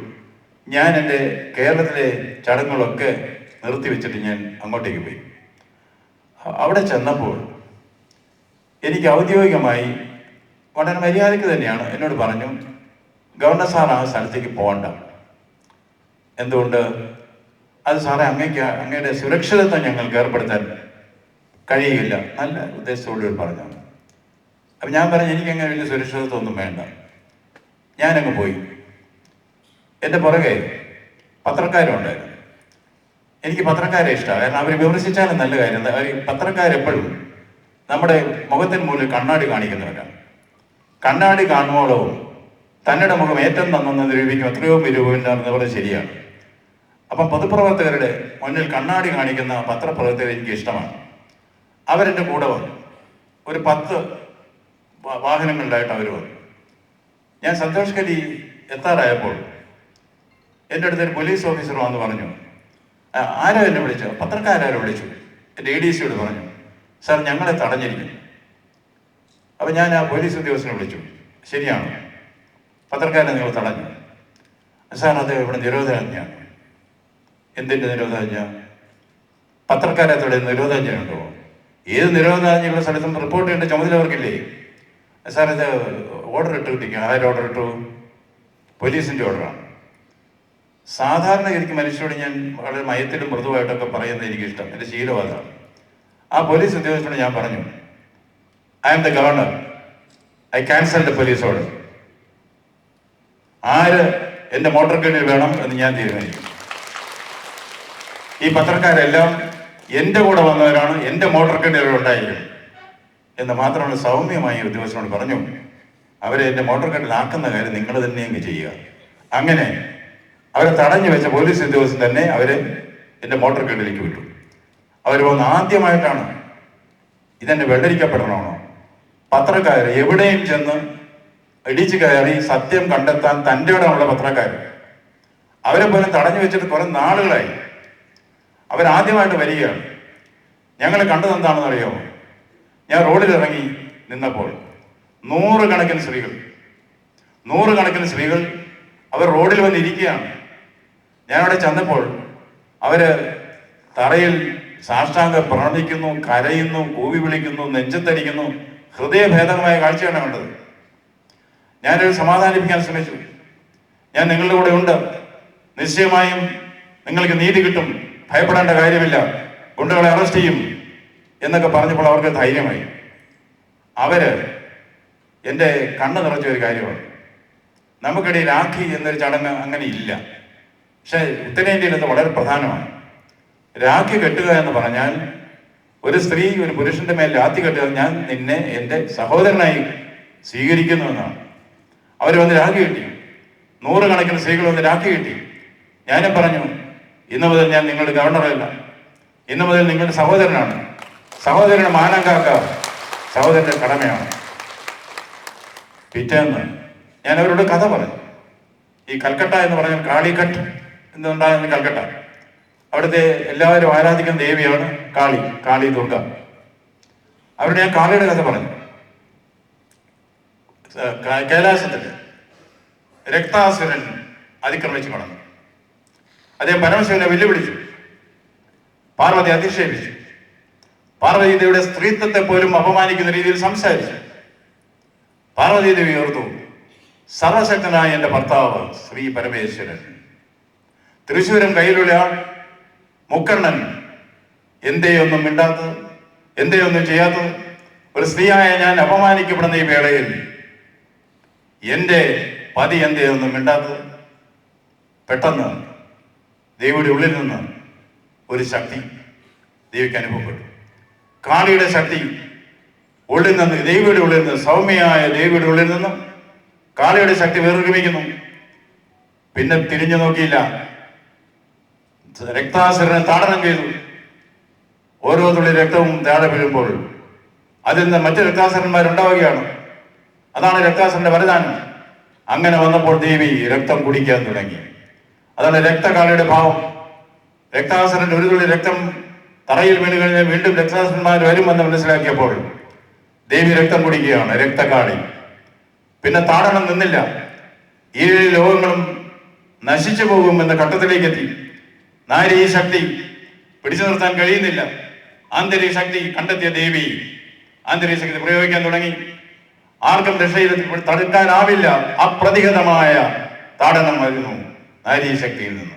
ഞാൻ എൻ്റെ കേരളത്തിലെ ചടങ്ങുകളൊക്കെ നിർത്തിവെച്ചിട്ട് ഞാൻ അങ്ങോട്ടേക്ക് പോയി. അവിടെ ചെന്നപ്പോൾ എനിക്ക് ഔദ്യോഗികമായി വളരെ മര്യാദയ്ക്ക് തന്നെയാണ് എന്നോട് പറഞ്ഞു, ഗവർണർ സാർ ആ സ്ഥലത്തേക്ക് പോകണ്ട. എന്തുകൊണ്ട്? അത് സാറേ, അങ്ങയുടെ സുരക്ഷിതത്വം ഞങ്ങൾക്ക് ഏർപ്പെടുത്താൻ കഴിയില്ല. നല്ല ഉദ്ദേശത്തോടുകൂടി പറഞ്ഞാണ്. അപ്പം ഞാൻ പറഞ്ഞു, എനിക്കങ്ങനെ വലിയ സുരക്ഷിതത്വം ഒന്നും വേണ്ട. ഞാനങ്ങ് പോയി. എൻ്റെ പുറകെ പത്രക്കാരുണ്ടായിരുന്നു. എനിക്ക് പത്രക്കാരെ ഇഷ്ടമാണ്. കാരണം അവർ വിമർശിച്ചാലും നല്ല കാര്യം. അവർ പത്രക്കാരെപ്പോഴും നമ്മുടെ മുഖത്തിന് മുന്നിൽ കണ്ണാടി കാണിക്കുന്നവരാണ്. കണ്ണാടി കാണുമ്പോഴവും തങ്ങളുടെ മുഖം ഏറ്റവും നന്നെന്ന് നിരൂപിക്കും എത്രയോ നിരൂപകരുണ്ടെന്ന് പറഞ്ഞത് ശരിയാണ്. അപ്പം പൊതുപ്രവർത്തകരുടെ മുന്നിൽ കണ്ണാടി കാണിക്കുന്ന പത്രപ്രവർത്തകർ എനിക്ക് ഇഷ്ടമാണ്. അവരെൻ്റെ കൂടെ വന്നു. ഒരു 10 വാഹനങ്ങളിലായിട്ട് അവർ വന്നു. ഞാൻ സന്തോഷ് ഖലി എത്താറായപ്പോൾ എൻ്റെ അടുത്തൊരു പോലീസ് ഓഫീസർ വന്ന് പറഞ്ഞു, ആരോ എന്നെ വിളിച്ചു, പത്രക്കാരോ വിളിച്ചു. എൻ്റെ ADCയോട് പറഞ്ഞു, സാർ ഞങ്ങളെ തടഞ്ഞിരിക്കുന്നു. അപ്പം ഞാൻ ആ പോലീസ് ഉദ്യോഗസ്ഥനെ വിളിച്ചു. ശരിയാണ്, പത്രക്കാരനെ നിങ്ങൾ തടഞ്ഞു. സാർ അത് ഇവിടെ നിരോധനാജ്ഞയാണ്. എന്തിൻ്റെ നിരോധനാജ്ഞ? പത്രക്കാരെ തടയുന്ന നിരോധനാജ്ഞയുണ്ടോ? ഏത് നിരോധനാജ്ഞയുള്ള സ്ഥലത്തും റിപ്പോർട്ട് ചെയ്യേണ്ട ചുമതല അവർക്കില്ലേ? സാർ ഇത് ഓർഡർ ഇട്ട് കിട്ടിക്കുക. ആര് ഓർഡർ ഇട്ടു? പോലീസിൻ്റെ ഓർഡറാണ്. സാധാരണഗതിക്ക് മനുഷ്യരോട് ഞാൻ വളരെ മയത്തിലും മൃദുവായിട്ടൊക്കെ പറയുന്നത് എനിക്കിഷ്ടം, എൻ്റെ ശീലവാദമാണ്. ആ പോലീസ് ഉദ്യോഗസ്ഥനോട് ഞാൻ പറഞ്ഞു, I am the governor, I cancel the police order. ആര് എൻ്റെ മോട്ടോർ ഗണ്ണിൽ വേണം എന്ന് ഞാൻ തീരുമാനിക്കും. ഈ പത്രക്കാരെല്ലാം എൻ്റെ കൂടെ വന്നവരാണ്, എൻ്റെ മോട്ടോർ ഗണ്ണിൽ ഉണ്ടായിരിക്കും എന്ന് മാത്രമാണ് സൗമ്യമായി ഉദ്യോഗസ്ഥനോട് പറഞ്ഞു. അവരെ എൻ്റെ മോട്ടോർ ഗണ്ണിലാക്കുന്ന കാര്യം നിങ്ങൾ തന്നെ അങ്ങ് ചെയ്യുക. അങ്ങനെ അവരെ തടഞ്ഞു വെച്ച പോലീസ് ഉദ്യോഗസ്ഥൻ തന്നെ അവരെ എൻ്റെ മോട്ടോർ ഗണ്ണിലേക്ക് വിട്ടു. അവർ വന്ന് ആദ്യമായിട്ടാണ് ഇതെന്നെ വെള്ളരിക്കപ്പെടണമാണോ? പത്രക്കാർ എവിടെയും ചെന്ന് ഇടിച്ചു കയറി സത്യം കണ്ടെത്താൻ തൻ്റെ ഇടമുള്ള പത്രക്കാർ, അവരെ പോലും തടഞ്ഞു വെച്ചിട്ട് കുറെ നാളുകളായി. അവരാദ്യമായിട്ട് വരികയാണ്. ഞങ്ങൾ കണ്ടത് എന്താണെന്ന് അറിയാമോ? ഞാൻ റോഡിലിറങ്ങി നിന്നപ്പോൾ നൂറുകണക്കിന് സ്ത്രീകൾ അവർ റോഡിൽ വന്നിരിക്കുകയാണ്. ഞാനവിടെ ചെന്നപ്പോൾ അവര് തറയിൽ സാഷ്ടാംഗം പ്രണമിക്കുന്നു, കരയുന്നു, കൂവി വിളിക്കുന്നു, നെഞ്ചത്തടിക്കുന്നു. ഹൃദയഭേദകമായ കാഴ്ചയാണ് കണ്ടത്. ഞാനൊരു സമാധാനിപ്പിക്കാൻ ശ്രമിച്ചു. ഞാൻ നിങ്ങളുടെ കൂടെ ഉണ്ട്, നിശ്ചയമായും നിങ്ങൾക്ക് നീതി കിട്ടും, ഭയപ്പെടേണ്ട കാര്യമില്ല, ഗുണ്ടകളെ അറസ്റ്റ് ചെയ്യും എന്നൊക്കെ പറഞ്ഞപ്പോൾ അവർക്ക് ധൈര്യമായി. അവര് എൻ്റെ കണ്ണ് നിറച്ച ഒരു കാര്യമാണ്. നമുക്കിടയിൽ രാഖി എന്നൊരു ചടങ്ങ് അങ്ങനെ ഇല്ല. പക്ഷെ ഉത്തരേന്ത്യയിൽ അത് വളരെ പ്രധാനമാണ്. രാഖി കെട്ടുക എന്ന് പറഞ്ഞാൽ ഒരു സ്ത്രീ ഒരു പുരുഷന്റെ മേൽ രാഖി കെട്ടുക, ഞാൻ നിന്നെ എൻ്റെ സഹോദരനായി സ്വീകരിക്കുന്നു എന്നാണ്. അവർ വന്ന് രാഖി കെട്ടി. നൂറുകണക്കിന് സ്ത്രീകൾ വന്ന് രാഖി കെട്ടി. ഞാനും പറഞ്ഞു, ഇന്നു മുതൽ ഞാൻ നിങ്ങളുടെ ഗവർണറല്ല, ഇന്നു മുതൽ നിങ്ങളുടെ സഹോദരനാണ്. സഹോദരന് മാനം കാക്കുക സഹോദരന്റെ കടമയാണ്. പിറ്റേന്ന് ഞാൻ അവരോട് കഥ പറഞ്ഞു. ഈ കൽക്കട്ട എന്ന് പറഞ്ഞാൽ കാളിഘട്ട് എന്നുണ്ടായിരുന്ന കൽക്കട്ട, അവിടുത്തെ എല്ലാവരും ആരാധിക്കുന്ന ദേവിയാണ് കാളി ദുർഗ. അവരുടെ ഞാൻ കാളിയുടെ കഥ പറഞ്ഞു. കൈലാസത്തിൽ രക്താസുരൻ അതിക്രമിച്ചു കടന്നു. അദ്ദേഹം പരമശിവനെ വെല്ലുവിളിച്ചു. പാർവതി അധിക്ഷേപിച്ചു. പാർവതി ദേവിയുടെ സ്ത്രീത്വത്തെ പോലും അപമാനിക്കുന്ന രീതിയിൽ സംസാരിച്ചു. പാർവതി ദേവി ഓർത്തു, സർവശക്തനായ എൻ്റെ ഭർത്താവ് ശ്രീ പരമേശ്വരൻ, തൃശ്ശൂരം കയ്യിലുള്ള ആൾ മുക്കണ്ണൻ, എന്തേ ഒന്നും മിണ്ടാത്തത്, എന്തേ ഒന്നും ചെയ്യാത്തത്, ഒരു സ്ത്രീയായ ഞാൻ അപമാനിക്കപ്പെടുന്ന ഈ വേളയിൽ എൻ്റെ പതി എന്തേ ഒന്നും മിണ്ടാത്തത്. പെട്ടെന്ന് ദേവിയുടെ ഉള്ളിൽ നിന്ന് ഒരു ശക്തി ദേവിക്ക് അനുഭവപ്പെട്ടു. കാളിയുടെ ശക്തി ഉള്ളിൽ നിന്ന്, ദേവിയുടെ ഉള്ളിൽ നിന്ന്, സൗമ്യയായ ദേവിയുടെ ഉള്ളിൽ നിന്നും കാളിയുടെ ശക്തി വേർതിരിക്കുന്നു. പിന്നെ തിരിഞ്ഞു നോക്കിയില്ല. രക്താസുരനെ താടനം ചെയ്തു. ഓരോ തുള്ളി രക്തവും താഴെ വീഴുമ്പോൾ അതിൽ നിന്ന് മറ്റു രക്താസുരന്മാരുണ്ടാവുകയാണ്. അതാണ് രക്താസുരന്റെ വരദാനം. അങ്ങനെ വന്നപ്പോൾ ദേവി രക്തം കുടിക്കാൻ തുടങ്ങി. അതാണ് രക്തകാളിയുടെ ഭാവം. രക്താസുരന്റെ ഒരു തുള്ളി രക്തം തറയിൽ വീണ് കഴിഞ്ഞാൽ വീണ്ടും രക്താസുരന്മാർ വരുമെന്ന് മനസ്സിലാക്കിയപ്പോൾ ദേവി രക്തം കുടിക്കുകയാണ്, രക്തകാളി. പിന്നെ താടനം നിന്നില്ല. 7 ലോകങ്ങളും നശിച്ചു പോകുമെന്ന ഘട്ടത്തിലേക്ക് എത്തി. നാരി ശക്തി പിടിച്ചു നിർത്താൻ കഴിയുന്നില്ല. ആന്തരിക ശക്തി കണ്ടെത്തിയ ദേവി ആന്തരിക ശക്തി പ്രയോഗിക്കാൻ തുടങ്ങി. ആർക്കും രക്ഷയിൽ തടുക്കാനാവില്ല. അപ്രതിഹതമായ താടനം വരുന്നു നാരീ ശക്തിയിൽ നിന്ന്.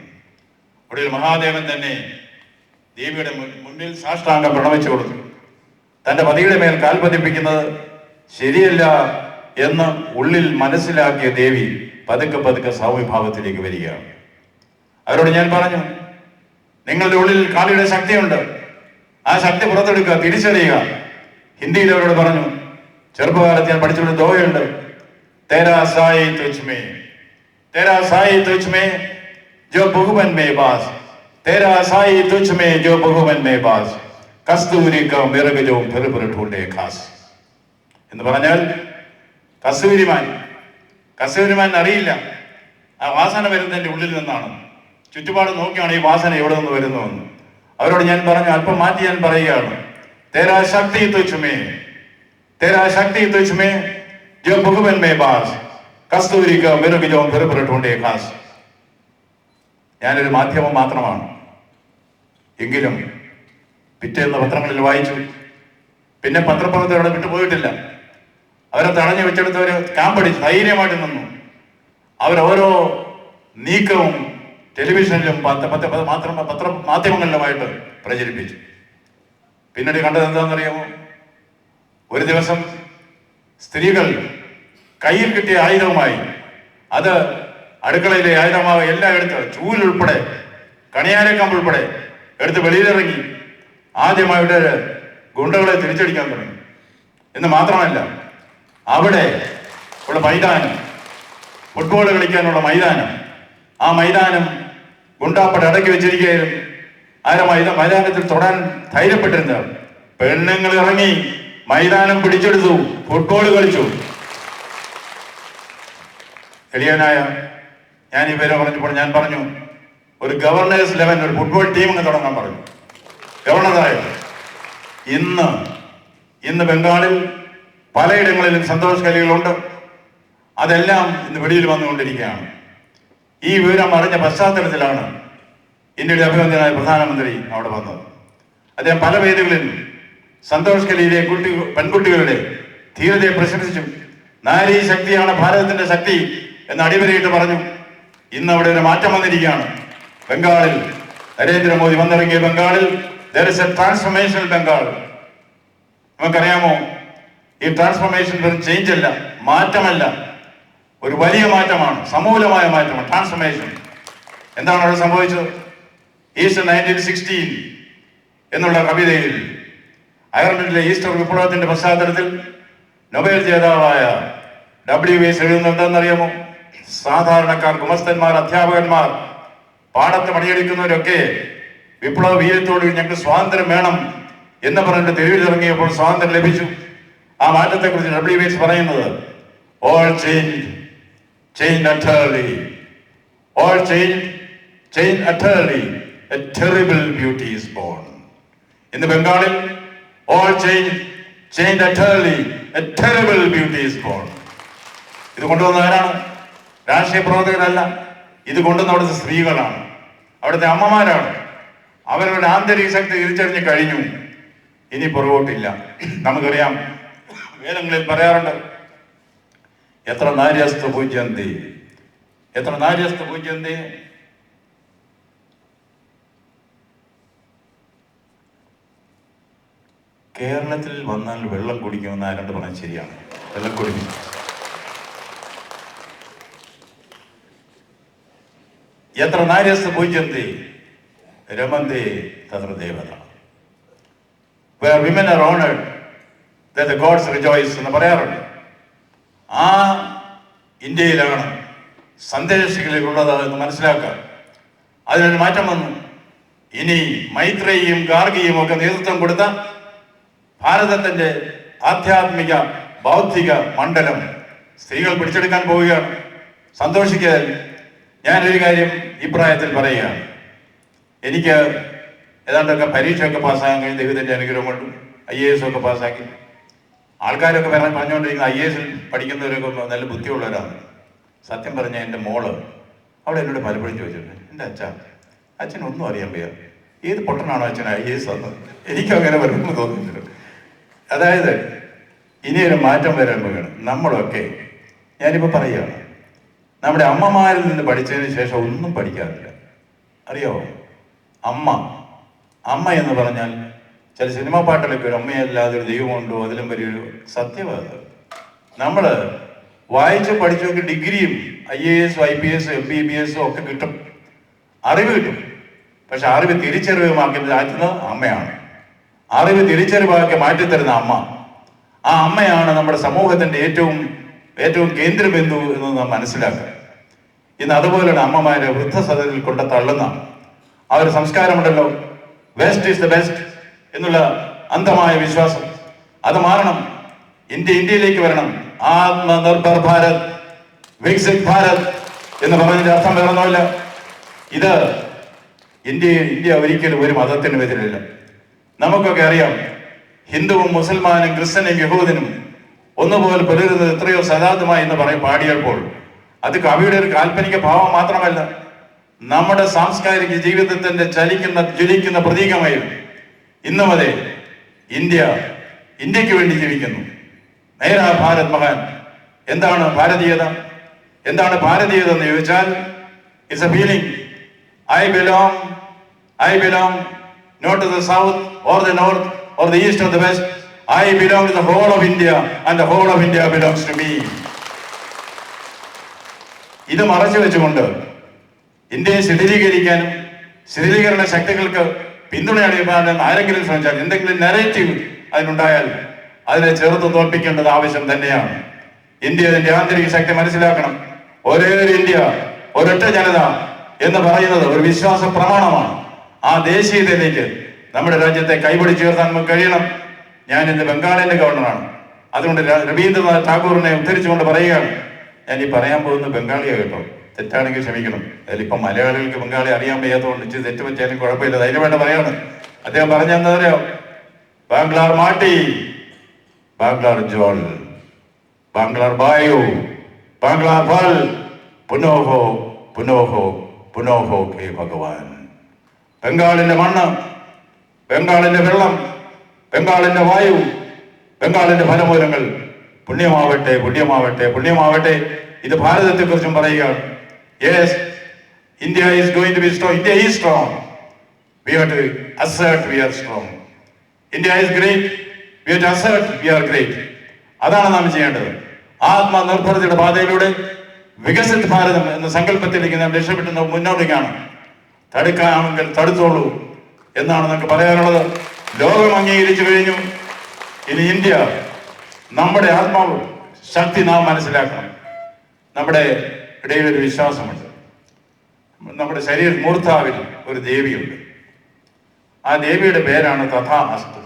ഒടുവിൽ മഹാദേവൻ തന്നെ ദേവിയുടെ മുന്നിൽ സാഷ്ടാംഗം പ്രണമിച്ചു കൊടുത്തു. തന്റെ പതിയുടെ മേൽ കാൽ പതിപ്പിക്കുന്നത് ശരിയല്ല എന്ന് ഉള്ളിൽ മനസ്സിലാക്കിയ ദേവി പതുക്കെ സൗമ്യഭാവത്തിലേക്ക് വരികയാണ്. അവരോട് ഞാൻ പറഞ്ഞു, നിങ്ങളുടെ ഉള്ളിൽ കാളിയുടെ ശക്തിയുണ്ട്, ആ ശക്തി പുറത്തെടുക്കുക, തിരിച്ചറിയുക. ഹിന്ദിയിൽ അവരോട് പറഞ്ഞു. ചെറുപ്പകാലത്ത് ഞാൻ പഠിച്ചുകൊണ്ട് ദോഹയുണ്ട്. തേരാ സായി തുച്ഛ്മേ, തേരാ സായി തുച്ഛ്മേ ജോ ബഹുമൻ മേ ബാസ്, തേരാ സായി തുച്ഛ്മേ ജോ ബഹുമൻ മേ ബാസ്, കസ്തൂരി കാ മിറക് ജോ ഫിർ ഫിർ ഢൂണ്ഡേ ഖാസ് എന്ന് പറഞ്ഞാൽ കസ്തൂരിമാൻ അറിയില്ല ആ വാസന വരുന്നതിന്റെ ഉള്ളിൽ നിന്നാണ്. ചുറ്റുപാട് നോക്കിയാണ് ഈ വാസന എവിടെ നിന്ന് വരുന്നതെന്ന്. അവരോട് ഞാൻ പറഞ്ഞു, അല്പം മാറ്റി ഞാൻ പറയുകയാണ്. തേരാ ശക്തി തുച്ഛ്മേ, തേരാ ശക്തി തുച്ഛ്മേ जो भगवन में बास കസ്തൂരി का मेरे जो फिर ढूंढे खास. ഞാനൊരു മാധ്യമം മാത്രമാണ്. എങ്കിലും പിറ്റേന്ന് പത്രങ്ങളിൽ വായിച്ചു. പിന്നെ പത്രപ്രവർത്തകരുടെ വിട്ടുപോയിട്ടില്ല. അവരെ തടഞ്ഞു വെച്ചെടുത്തവർ ക്യാമ്പടിച്ച് ധൈര്യമായിട്ട് നിന്നു. അവരോരോ നീക്കവും ടെലിവിഷനിലും പത്രമാധ്യമങ്ങളിലുമായിട്ട് പ്രചരിപ്പിച്ചു. പിന്നീട് കണ്ടത് എന്താണെന്നറിയാമോ? ഒരു ദിവസം സ്ത്രീകൾ കയ്യിൽ കിട്ടിയ ആയുധവുമായി, അത് അടുക്കളയിലെ ആയുധമാവ് എല്ലാം എടുത്ത് ചൂലുൾപ്പെടെ കണിയാരക്കമ്പ് ഉൾപ്പെടെ എടുത്ത് വെളിയിലിറങ്ങി ആദ്യമായിട്ട് ഗുണ്ടകളെ തിരിച്ചടിക്കാൻ തുടങ്ങി. എന്ന് മാത്രമല്ല, അവിടെ ഉള്ള മൈതാനം, ഫുട്ബോൾ കളിക്കാനുള്ള മൈതാനം, ആ മൈതാനം ഗുണ്ടാപ്പട അടക്കി വെച്ചിരിക്കുകയായിരുന്നു. മൈതാനത്തിൽ തൊടാൻ ധൈര്യപ്പെട്ടിരുന്നവർ പെണ്ണുങ്ങൾ ഇറങ്ങി മൈതാനം പിടിച്ചെടുത്തു, ഫുട്ബോൾ കളിച്ചു. എളിയനായ ഞാൻ ഈ പേര് പറഞ്ഞപ്പോൾ ഞാൻ പറഞ്ഞു, ഒരു ഗവർണേഴ്സ് 11 ഒരു ഫുട്ബോൾ ടീം അങ്ങ് തുടങ്ങാൻ പറഞ്ഞു. ഗവർണറായ ഇന്ന് ബംഗാളിൽ പലയിടങ്ങളിലും സന്തോഷ് കലികളുണ്ട്. അതെല്ലാം ഇന്ന് വെളിയിൽ വന്നുകൊണ്ടിരിക്കുകയാണ്. ഈ വിവരം അറിഞ്ഞ പശ്ചാത്തലത്തിലാണ് ഇന്ത്യയുടെ അഭിനന്ദനായ പ്രധാനമന്ത്രി അവിടെ വന്നത്. അദ്ദേഹം പല വേദികളിലും സന്തോഷ് കലിയിലെ പെൺകുട്ടികളുടെ ധീരതയെ പ്രശംസിച്ചു. നാരീ ശക്തിയാണ് ഭാരതത്തിന്റെ ശക്തി എന്ന് അടിവരയിട്ട് പറഞ്ഞു. ഇന്ന് അവിടെ ഒരു മാറ്റം വന്നിരിക്കുകയാണ്. ബംഗാളിൽ നരേന്ദ്രമോദി വന്നിറങ്ങിയ ബംഗാളിൽ there is a transformational Bengal. നമുക്കറിയാമോ, ഈ ട്രാൻസ്ഫോർമേഷൻ വെറും ചേഞ്ച് അല്ല, മാറ്റമല്ല, ഒരു വലിയ മാറ്റമാണ്, സമൂലമായ മാറ്റമാണ് ട്രാൻസ്ഫോർമേഷൻ. എന്താണ് അവിടെ സംഭവിച്ചത്? ഈസ്റ്റർ 1916 എന്നുള്ള കവിതയിൽ അയർലൻഡിലെ ഈസ്റ്റർ വിപ്ലവത്തിന്റെ പശ്ചാത്തലത്തിൽ നൊബേൽ ജേതാവായ WS എഴുതുന്നത് എന്താണെന്നറിയാമോ? സാധാരണക്കാർ, ഗുമസ്തന്മാർ, അധ്യാപകന്മാർ, പാടത്ത് പണിയെടുക്കുന്നവരൊക്കെ വിപ്ലവ വീര്യത്തോട് ഞങ്ങൾക്ക് സ്വാതന്ത്ര്യം വേണം എന്ന് പറഞ്ഞിട്ട് തെരുവിലിറങ്ങിയപ്പോൾ സ്വാതന്ത്ര്യം ലഭിച്ചു. ആ മാറ്റത്തെക്കുറിച്ച് WS പറയുന്നത്, all change utterly, all change utterly, a terrible beauty is born. ഇന്ന് ബംഗാളിൽ all change utterly, a terrible beauty is born. ഇത് കൊണ്ടുവന്നവരാണ് രാഷ്ട്രീയ പ്രവർത്തകരല്ല, ഇത് കൊണ്ടുവന്ന അവിടുത്തെ സ്ത്രീകളാണ്, അവിടുത്തെ അമ്മമാരാണ്. അവരുടെ ആന്തരിക ശക്തി തിരിച്ചറിഞ്ഞ് കഴിഞ്ഞു. ഇനി പുറകോട്ടില്ല. നമുക്കറിയാം, വേദങ്ങളിൽ പറയാറുണ്ട്, എത്ര നാര്യസ്തു പൂജ്യന്തി, എത്ര നാര്യസ്തു പൂജ്യന്തി. കേരളത്തിൽ വന്നാൽ വെള്ളം കുടിക്കുമെന്ന് ആരണ്ട് പറഞ്ഞാൽ ശരിയാണ്. വെള്ളം കുടിക്കും. എത്ര നാര്യസ്തു പൂജ്യന്തി രമന്തി തത്ര ദേവത. Where women are honored, that the gods rejoice എന്ന് പറയാറുണ്ട്. ആ ഇന്ത്യയിലാണ് സന്ദേശികളുള്ളത് എന്ന് മനസ്സിലാക്കുക. അതിനൊരു മാറ്റം വന്നു. ഇനി മൈത്രേയും ഗാർഗിയും ഒക്കെ നേതൃത്വം കൊടുത്ത ഭാരതത്തിന്റെ ആധ്യാത്മിക ബൗദ്ധിക മണ്ഡലം സ്ത്രീകൾ പിടിച്ചെടുക്കാൻ പോവുകയാണ്. സന്തോഷിക്കാൻ ഞാനൊരു കാര്യം ഈ പ്രായത്തിൽ പറയുകയാണ്. എനിക്ക് ഏതാണ്ടൊക്കെ പരീക്ഷയൊക്കെ പാസ്സാകാൻ കഴിഞ്ഞ് ദൈവത്തിൻ്റെ അനുഗ്രഹം കൊണ്ട് IAS ഒക്കെ പാസ്സാക്കി. ആൾക്കാരൊക്കെ പറഞ്ഞുകൊണ്ടിരിക്കുന്ന IAS പഠിക്കുന്നവരൊക്കെ നല്ല ബുദ്ധിയുള്ളവരാണ്. സത്യം പറഞ്ഞാൽ എൻ്റെ മോള് അവിടെ എന്നോട് പലപ്പോഴും ചോദിച്ചിട്ടുണ്ട്, എൻ്റെ അച്ഛനൊന്നും അറിയാൻ വയ്യ, ഏത് പൊട്ടനാണോ അച്ഛൻ IAS തന്നത്? എനിക്കങ്ങനെ വരുമെന്ന് തോന്നുന്നില്ല. അതായത് ഇനിയൊരു മാറ്റം വരാൻ പോവുകയാണ്. നമ്മളൊക്കെ, ഞാനിപ്പോൾ പറയുകയാണ്, നമ്മുടെ അമ്മമാരിൽ നിന്ന് പഠിച്ചതിന് ശേഷം ഒന്നും പഠിക്കാറില്ല. അറിയാമോ? അമ്മ എന്ന് പറഞ്ഞാൽ ചില സിനിമാ പാട്ടിലൊക്കെ ഒരു അമ്മയല്ലാതെ ഒരു ദൈവമുണ്ടോ, അതിലും വലിയൊരു സത്യമാണ്. നമ്മൾ വായിച്ച് പഠിച്ചൊക്കെ ഡിഗ്രിയും IAS IPS MBBS ഒക്കെ കിട്ടും, അറിവ് കിട്ടും. പക്ഷെ അറിവ് തിരിച്ചറിവാക്കി മാറ്റുന്നത് അമ്മയാണ്. അറിവ് തിരിച്ചറിവാക്കി മാറ്റിത്തരുന്ന അമ്മ. ആ അമ്മയാണ് നമ്മുടെ സമൂഹത്തിന്റെ ഏറ്റവും കേന്ദ്രബിന്ദു എന്ന് നാം മനസ്സിലാക്കുക. ഇന്ന് അതുപോലെയുള്ള അമ്മമാരെ വൃദ്ധസദനത്തിൽ കൊണ്ട് തള്ളുന്ന ആ ഒരു സംസ്കാരമുണ്ടല്ലോ, വെസ്റ്റ് ഈസ് ദ ബെസ്റ്റ് എന്നുള്ള അന്ധമായ വിശ്വാസം, അത് മാറണം. ഇന്ത്യയിലേക്ക് വരണം. ആത്മനിർഭർ ഭാരത്, വികസിത് ഭാരത് എന്ന് പറഞ്ഞതിന്റെ അർത്ഥം വേറൊന്നുമില്ല. ഇത് ഇന്ത്യ ഒരിക്കലും ഒരു മതത്തിനും എതിരല്ല. നമുക്കൊക്കെ അറിയാം, ഹിന്ദുവും മുസൽമാനും ക്രിസ്ത്യനും യഹൂദനും ഒന്നുപോലെ പുലരുന്നത് എത്രയോ സദാതമായി എന്ന് പാടിയപ്പോൾ അത് കവിയുടെ ഒരു കാൽപ്പനിക ഭാവം മാത്രമല്ല, നമ്മുടെ സാംസ്കാരിക ജീവിതത്തിന്റെ ജ്വലിക്കുന്ന പ്രതീകമായിരുന്നു. ഇന്നും അതെ, ഇന്ത്യക്ക് വേണ്ടി ജീവിക്കുന്നു. മേരാ ഭാരത് മഹാൻ. എന്താണ് ഭാരതീയത? എന്താണ് ഭാരതീയത എന്ന് ചോദിച്ചാൽ, it's a feeling. I belong not to the south or the north or the east or the west. I belong to the whole of India and the whole of India belongs to me. ഇത് മറച്ചു വെച്ചുകൊണ്ട് ഇന്ത്യയെ ശിഥിലീകരിക്കാനും ശിഥിലീകരണ ശക്തികൾക്ക് പിന്തുണ അറിയാനും ആരെങ്കിലും ശ്രമിച്ചാൽ, എന്തെങ്കിലും നെറേറ്റീവ് അതിനുണ്ടായാൽ അതിനെ ചെറുത്ത് തോൽപ്പിക്കേണ്ടത് ആവശ്യം തന്നെയാണ്. ഇന്ത്യ അതിന്റെ ആന്തരിക ശക്തി മനസ്സിലാക്കണം. ഒരേ ഒരു ഇന്ത്യ, ഒരൊറ്റ ജനത എന്ന് പറയുന്നത് ഒരു വിശ്വാസ പ്രമാണമാണ്. ആ ദേശീയതയിലേക്ക് നമ്മുടെ രാജ്യത്തെ കൈപിടിച്ചുയർത്താൻ നമുക്ക് കഴിയണം. ഞാൻ ഇന്ന് ബംഗാളിന്റെ ഗവർണറാണ്. അതുകൊണ്ട് രവീന്ദ്രനാഥ് ടാഗോറിനെ ഉദ്ധരിച്ചുകൊണ്ട് പറയുകയാണ്. ഞാൻ ഈ പറയാൻ പോകുന്ന ബംഗാളിയാണ് കേട്ടോ, തെറ്റാണെങ്കിൽ ക്ഷമിക്കണം. അതിലിപ്പം മലയാളികൾക്ക് ബംഗാളി അറിയാൻ വയ്യാത്തതുകൊണ്ട് ഇച്ചിരി തെറ്റ് പറ്റിയാലും കുഴപ്പമില്ല, ധൈര്യമായിട്ട് പറയാണ്. അദ്ദേഹം പറഞ്ഞെന്താ പറയാ, ബാംഗ്ലാർ മാട്ടി, ബാംഗ്ലാർ ജോൾ, ബാംഗ്ലാർ ബായു, ബാംഗ്ലാർ ഫൽ, പുനോഹോ പുനോഹോ പുനോഹോ ഹേ ഭഗവാൻ. ബംഗാളിന്റെ മണ്ണ്, ബംഗാളിന്റെ വെള്ളം, ബംഗാളിന്റെ വായു, ബംഗാളിന്റെ ഫലമൂലങ്ങൾ പുണ്യമാവട്ടെ, പുണ്യമാവട്ടെ, പുണ്യമാവട്ടെ. ഇത് ഭാരതത്തെ കുറിച്ചും പറയുകയാണ്. Yes, India is going to be strong. India is strong. We have to assert we are strong. India is great. We have to assert we are great. അതാണ് നാം ചെയ്യേണ്ടത്. ആത്മനിർഭരതയുടെ പാതയിലൂടെ വികസിത ഭാരതം എന്ന സങ്കല്പത്തിലേക്ക് നാം രക്ഷപ്പെട്ടു മുന്നോട്ടേക്കാണ്. തടുക്കാണെങ്കിൽ തടുത്തോളൂ എന്നാണ് നമുക്ക് പറയാനുള്ളത്. ലോകം അംഗീകരിച്ചു കഴിഞ്ഞു. ഇനി ഇന്ത്യ, നമ്മുടെ ആത്മാവ് ശക്തി നാം മനസ്സിലാക്കണം. നമ്മുടെ ഇടയിൽ ഒരു വിശ്വാസമുണ്ട്. നമ്മുടെ ശരീര മൂർധാവിൽ ഒരു ദേവിയുണ്ട്. ആ ദേവിയുടെ പേരാണ് തഥാ അസ്തു.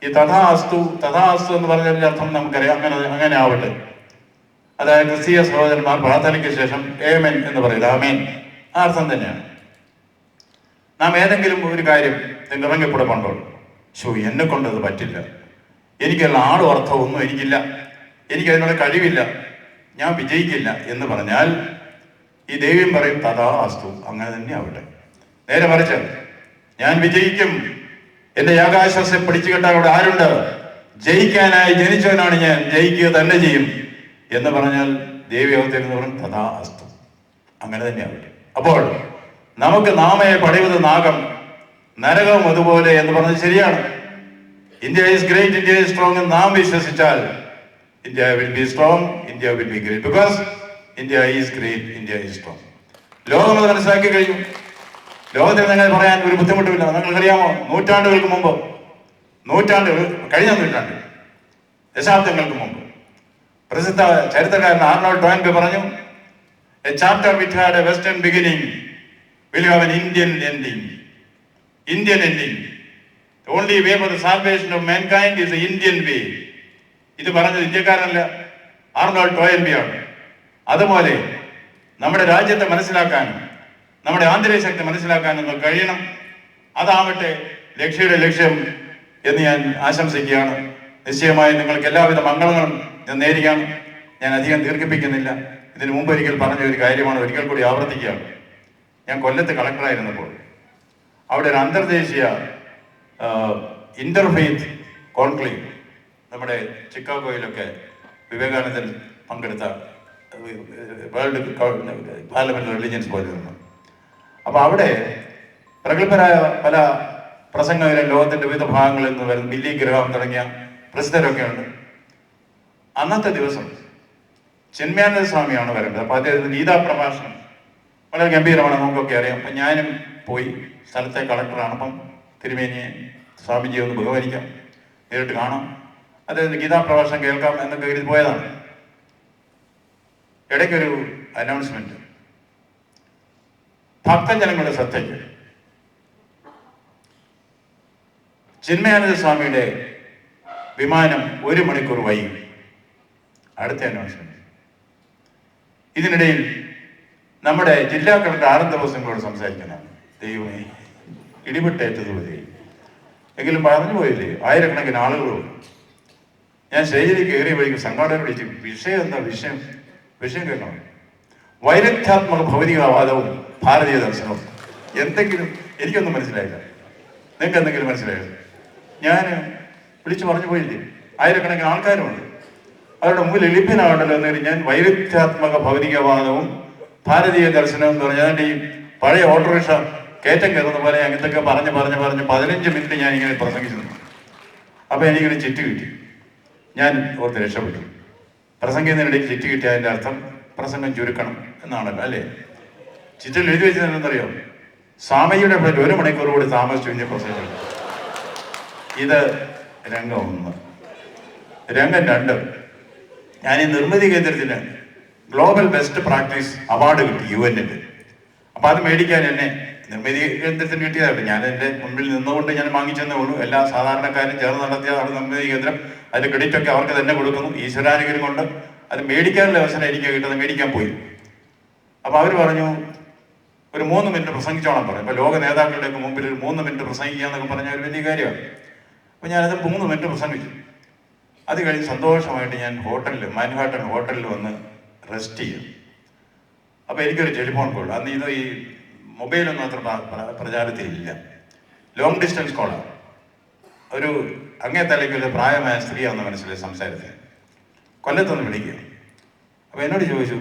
ഈ തഥാ അസ്തു എന്ന് പറഞ്ഞതിന്റെ അർത്ഥം നമുക്കറിയാം. അങ്ങനെ ആവട്ടെ. അതായത് ക്രിസ്തീയ സഹോദരന്മാർ പ്രാർത്ഥനയ്ക്ക് ശേഷം ഏമൻ എന്ന് പറയുന്നത് ആമേൻ, ആ അർത്ഥം തന്നെയാണ്. നാം ഏതെങ്കിലും ഒരു കാര്യം ഇറങ്ങിപ്പുറമുണ്ടോ, എന്നെ കൊണ്ടത് പറ്റില്ല, എനിക്കുള്ള ആളും അർത്ഥമൊന്നും എനിക്കില്ല, എനിക്കതിനുള്ള കഴിവില്ല, ഞാൻ വിജയിക്കില്ല എന്ന് പറഞ്ഞാൽ ഈ ദേവിയും പറയും തഥാ അസ്തു, അങ്ങനെ തന്നെ ആവട്ടെ. നേരെ മറിച്ച് ഞാൻ വിജയിക്കും, എന്റെ ആകാശത്തെ പിടിച്ചു കെട്ടാൻ അവിടെ ആരുണ്ട്, ജയിക്കാനായി ജനിച്ചവനാണ് ഞാൻ, ജയിക്കുക തന്നെ ചെയ്യും എന്ന് പറഞ്ഞാൽ ദേവി അവതരിന്ന് പറയും തഥാ അസ്തു, അങ്ങനെ തന്നെ ആവട്ടെ. അപ്പോൾ നമുക്ക് നാമയെ പടയുന്നത് നാഗം, നരകവും അതുപോലെ എന്ന് പറഞ്ഞത് ശരിയാണ്. India is great, India is strong എന്ന് നാം വിശ്വസിച്ചാൽ India will be strong, India will be great. Because India is great, India is strong. ലോകം അത് മനസ്സിലാക്കി കഴിഞ്ഞു. ലോകത്തിൽ നിങ്ങൾ പറയാൻ ഒരു ബുദ്ധിമുട്ടുമില്ല. നിങ്ങൾക്കറിയാമോ, നൂറ്റാണ്ടുകൾക്ക് മുമ്പ്, കഴിഞ്ഞ നൂറ്റാണ്ട്, ദശാബ്ദങ്ങൾക്ക് മുമ്പ് പ്രസിദ്ധ ചരിത്രകാരൻ ആർണോൾഡ് ടോയിൻബി പറഞ്ഞു, A chapter which had A western beginning will have an Indian ending. The only way for the salvation of mankind is the Indian way. ഇത് പറഞ്ഞത് ഇന്ത്യക്കാരനല്ല, ആർണോൾഡ് ടോയിൻബിയാണ്. അതുപോലെ നമ്മുടെ രാജ്യത്തെ മനസ്സിലാക്കാനും നമ്മുടെ ആന്തരിക ശക്തി മനസ്സിലാക്കാനും നിങ്ങൾക്ക് കഴിയണം. അതാവട്ടെ ലക്ഷ്യയുടെ ലക്ഷ്യം എന്ന് ഞാൻ ആശംസിക്കുകയാണ്. നിശ്ചയമായും നിങ്ങൾക്ക് എല്ലാവിധ മംഗളങ്ങളും ഞാൻ നേരുകയാണ്. ഞാൻ അധികം ദീർഘിപ്പിക്കുന്നില്ല. ഇതിനു മുമ്പ് ഒരിക്കൽ പറഞ്ഞ ഒരു കാര്യമാണ്, ഒരിക്കൽ കൂടി ആവർത്തിക്കുകയാണ്. ഞാൻ കൊല്ലത്ത് കളക്ടറായിരുന്നപ്പോൾ അവിടെ ഒരു അന്തർദേശീയ ഇന്റർഫെയ്ത്ത് കോൺക്ലേവ്, നമ്മുടെ ചിക്കാഗോയിലൊക്കെ വിവേകാനന്ദൻ പങ്കെടുത്ത വേൾഡ് പാർലമെന്റ് റിലീജിയൻസ് പോലെ ഇരുന്നു. അപ്പോൾ അവിടെ പ്രഗത്ഭരായ പല പ്രസംഗകരും ലോകത്തിന്റെ വിവിധ ഭാഗങ്ങളിൽ നിന്ന് വരുന്ന ബില്ലി ഗ്രഹാം തുടങ്ങിയ പ്രസിദ്ധരൊക്കെ ഉണ്ട്. അന്നത്തെ ദിവസം ചിന്മയാനന്ദ സ്വാമിയാണ് വരേണ്ടത്. അപ്പോൾ അദ്ദേഹത്തിന് ഗീതാ പ്രഭാഷണം വളരെ ഗംഭീരമാണ്, നമുക്കൊക്കെ അറിയാം. അപ്പം ഞാനും പോയി, സ്ഥലത്തെ കളക്ടറാണ്. അപ്പം തിരുമേനിയെ സ്വാമിജിയെ ഒന്ന് ബഹുമാനിക്കാം, നേരിട്ട് കാണാം, അദ്ദേഹത്തിൻ്റെ ഗീതാ പ്രഭാഷണം കേൾക്കാം എന്നൊക്കെ കരുതി പോയതാണ്. ഇടയ്ക്കൊരു അനൗൺസ്മെന്റ് ഭക്തജനങ്ങളുടെ ശ്രദ്ധയ്ക്ക്. ചിന്മയാനന്ദ സ്വാമിയുടെ വിമാനം 1 മണിക്കൂർ വൈകി. അടുത്ത അനൗൺസ്മെന്റ്. ഇതിനിടയിൽ നമ്മുടെ ജില്ലാ കളക്ടർ ആനന്ദ ബോസിനോട് സംസാരിക്കുന്നതാണ്. ദൈവമേ, ഇടിപെട്ടേറ്റതുപോലെ എങ്കിലും പറഞ്ഞു പോയില്ലേ, ആയിരക്കണക്കിന് ആളുകളുണ്ട്. ഞാൻ സ്റ്റേജിലേക്ക് കയറിയ വഴിക്കും സംഘാടകർ വിളിച്ചു, വിഷയം എന്താ വിഷയം? വിഷയം കേൾക്കണം. വൈരുദ്ധ്യാത്മക ഭൗതികവാദവും ഭാരതീയ ദർശനവും. എന്തെങ്കിലും എനിക്കൊന്നും മനസ്സിലായില്ല. നിങ്ങൾക്ക് എന്തെങ്കിലും മനസ്സിലായോ? ഞാൻ വിളിച്ചു പറഞ്ഞു പോയില്ലേ? ആയിരക്കണക്കിന് ആൾക്കാരുമുണ്ട്. അവരുടെ മുമ്പിൽ എളിപ്പനാവണ്ടല്ലോ എന്ന് ഞാൻ വൈരുദ്ധ്യാത്മക ഭൗതികവാദവും ഭാരതീയ ദർശനവും എന്ന് പറഞ്ഞാൽ ഈ പഴയ ഓട്ടോറിക്ഷ കയറ്റം കയറുന്ന പോലെ അങ്ങനത്തൊക്കെ പറഞ്ഞ് 15 മിനിറ്റ് ഞാൻ ഇങ്ങനെ പ്രസംഗിച്ചു നിന്നു. അപ്പോൾ എനിക്കൊരു ചിറ്റ് കിട്ടി. ഞാൻ ഓർത്ത് രക്ഷപ്പെട്ടു. പ്രസംഗിക്കുന്നതിനിടയിൽ ചിറ്റ് കിട്ടിയ അതിൻ്റെ അർത്ഥം പ്രസംഗം ചുരുക്കണം എന്നാണല്ലോ, അല്ലേ? ചിറ്റിൽ എഴുതി വെച്ചതെന്നറിയോ? സ്വാമിയുടെ പ്ലേറ്റ് 1 മണിക്കൂർ കൂടി താമസിച്ചു കഴിഞ്ഞ പ്രസംഗം. ഇത് രംഗം 1. രംഗം 2, ഞാൻ ഈ നിർമ്മിതി കേന്ദ്രത്തിന് ഗ്ലോബൽ ബെസ്റ്റ് പ്രാക്ടീസ് അവാർഡ് കിട്ടി UN-ന്റെ. അപ്പം അത് മേടിക്കാൻ എന്നെ നിർമ്മിതി കേന്ദ്രത്തിന് കിട്ടിയതാണ്. ഞാൻ എൻ്റെ മുമ്പിൽ നിന്നുകൊണ്ട് ഞാൻ വാങ്ങിച്ചെന്നേ ഉള്ളൂ. എല്ലാ സാധാരണക്കാരും ചേർന്ന് നടത്തിയതാണ് നിർമ്മിതി കേന്ദ്രം. അതിൻ്റെ ക്രെഡിറ്റൊക്കെ അവർക്ക് തന്നെ കൊടുക്കുന്നു. ഈശ്വരാനുഗ്രഹം കൊണ്ട് അത് മേടിക്കാനുള്ള അവസരം എനിക്ക് കിട്ടുന്നത്. മേടിക്കാൻ പോയി. അപ്പോൾ അവർ പറഞ്ഞു ഒരു 3 മിനിറ്റ് പ്രസംഗിച്ചോണം പറഞ്ഞു. ഇപ്പോൾ ലോക നേതാക്കളുടെയൊക്കെ മുമ്പിൽ ഒരു 3 മിനിറ്റ് പ്രസംഗിക്കുക എന്നൊക്കെ പറഞ്ഞാൽ ഒരു വലിയ കാര്യമാണ്. അപ്പോൾ ഞാനത് 3 മിനിറ്റ് പ്രസംഗിച്ചു. അത് കഴിഞ്ഞ് സന്തോഷമായിട്ട് ഞാൻ മാൻഹാട്ടൻ ഹോട്ടലിൽ വന്ന് റെസ്റ്റ് ചെയ്യും. അപ്പോൾ എനിക്കൊരു ടെലിഫോൺ കോൾ. അന്ന് ഇത് ഈ മൊബൈലൊന്നും അത്ര പ്രചാരത്തിലില്ല. Long distance കോളാണ്. ഒരു അങ്ങേ തലയ്ക്കൊരു പ്രായമായ സ്ത്രീയാണെന്ന് മനസ്സിലായി സംസാരത്തിൽ. കൊല്ലത്തൊന്ന് വിളിക്കുക. അപ്പോൾ എന്നോട് ചോദിച്ചു,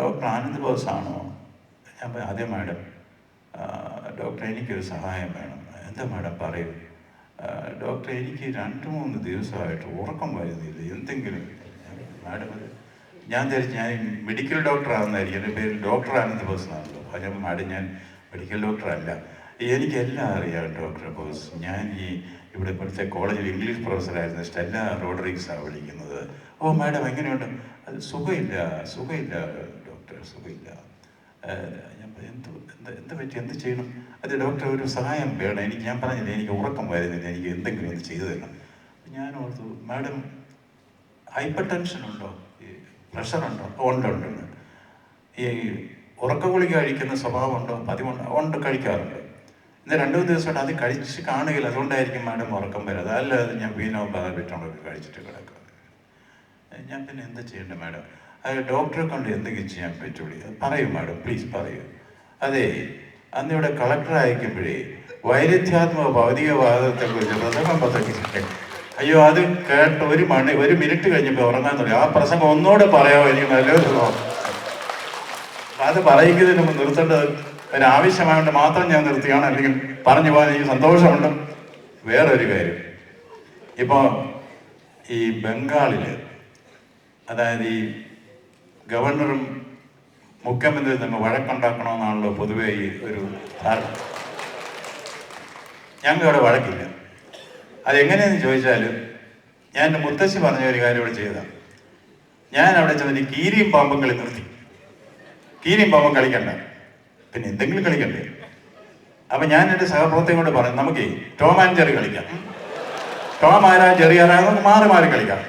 ഡോക്ടർ ആനന്ദ് ബോസ് ആണോ? ഞാൻ അതെ മാഡം. ഡോക്ടർ എനിക്കൊരു സഹായം വേണം. എന്താ മാഡം പറയൂ? ഡോക്ടർ എനിക്ക് 2-3 ദിവസമായിട്ട് ഉറക്കം വരുന്നില്ല. എന്തെങ്കിലും മാഡം. ഞാൻ ധരിച്ച് ഞാൻ മെഡിക്കൽ ഡോക്ടറാണെന്നായിരിക്കും. എൻ്റെ പേര് ഡോക്ടർ ആനന്ദ് ബോസ് എന്നാണല്ലോ. അപ്പം മാഡം ഞാൻ മെഡിക്കൽ ഡോക്ടറല്ല. എനിക്കെല്ലാം അറിയാം ഡോക്ടർ ബോസ്. ഞാൻ ഇവിടെ ഇപ്പോഴത്തെ കോളേജിൽ ഇംഗ്ലീഷ് പ്രൊഫസറായിരുന്നു. സ്റ്റെല്ല റോഡ്രിഗ്സാണ് വിളിക്കുന്നത്. ഓ മാഡം എങ്ങനെയുണ്ട്? അത് സുഖമില്ല ഡോക്ടർ, സുഖമില്ല. ഞാൻ എന്ത് പറ്റി? എന്ത് ചെയ്യണം? അത് ഡോക്ടർ ഒരു സഹായം വേണം. ഞാൻ പറഞ്ഞില്ല എനിക്ക് ഉറക്കം വരുന്നില്ല, എനിക്ക് എന്തെങ്കിലും ഒന്ന് ചെയ്തു തരണം. ഞാൻ ഓർത്തു, മാഡം ഹൈപ്പർ ടെൻഷൻ ഉണ്ടോ? പ്രഷറുണ്ടോ? ഉണ്ട്. ഈ ഉറക്ക ഗുളിക കഴിക്കുന്ന സ്വഭാവം ഉണ്ടോ? ഉണ്ട്, കഴിക്കാറുണ്ട്. ഇന്ന് 2 ദിവസമായിട്ട് അത് കഴിച്ച് കാണുകയില്ല. അതുകൊണ്ടായിരിക്കും മാഡം ഉറക്കം വരാതെ. അല്ലാതെ ഞാൻ വീനോ ബാലബിറ്റോണ്ടൊക്കെ കഴിച്ചിട്ട് കിടക്കുക. ഞാൻ പിന്നെ എന്താ ചെയ്യേണ്ടത് മാഡം? അത് ഡോക്ടറെ കൊണ്ട് എന്തെങ്കിലും ചെയ്യാൻ പറ്റുള്ളൂ. പറയൂ മാഡം, പ്ലീസ് പറയൂ. അതെ, അന്നിവിടെ കളക്ടർ അയക്കുമ്പോഴേ വൈരുദ്ധ്യാത്മക ഭൗതികവാദത്തെക്കുറിച്ച് പ്രസംഗം പ്രസംഗിച്ചിട്ട് അയ്യോ അത് കേട്ട് 1 മിനിറ്റ് കഴിഞ്ഞപ്പോൾ ഉറങ്ങാൻ തുടങ്ങി. ആ പ്രസംഗം ഒന്നുകൂടെ പറയാമോ? എനിക്ക് നല്ലൊരു അത് പറയിക്കുന്നതിന് മുമ്പ് നിർത്തേണ്ടത് ഒരാവശ്യമായതുകൊണ്ട് മാത്രം ഞാൻ നിർത്തിയാണ്. അല്ലെങ്കിൽ പറഞ്ഞു പോകാൻ എനിക്ക് സന്തോഷമുണ്ട്. വേറൊരു കാര്യം, ഇപ്പോൾ ഈ ബംഗാളിൽ, അതായത് ഈ ഗവർണറും മുഖ്യമന്ത്രിയും തമ്മിൽ വഴക്കുണ്ടാക്കണമെന്നാണല്ലോ പൊതുവേ ഈ ഒരു ധാരണ. ഞങ്ങൾക്കവിടെ വഴക്കില്ല. അതെങ്ങനെയെന്ന് ചോദിച്ചാൽ, ഞാൻ എൻ്റെ മുത്തശ്ശി പറഞ്ഞ ഒരു കാര്യം ഇവിടെ ചെയ്തതാണ്. ഞാൻ അവിടെ ചെന്നിട്ട് കീരിയും പാമ്പും കളി നിർത്തി. കീരിയും പാമ്പും കളിക്കണ്ട, പിന്നെ എന്തെങ്കിലും കളിക്കണ്ടേ? അപ്പം ഞാൻ എൻ്റെ സഹപ്രവർത്തകരോട് പറഞ്ഞു, നമുക്ക് ടോം ആൻഡ് ജെറി കളിക്കാം. ടോം ആരാ ജെറി ആരാ നമുക്ക് മാറി കളിക്കാം.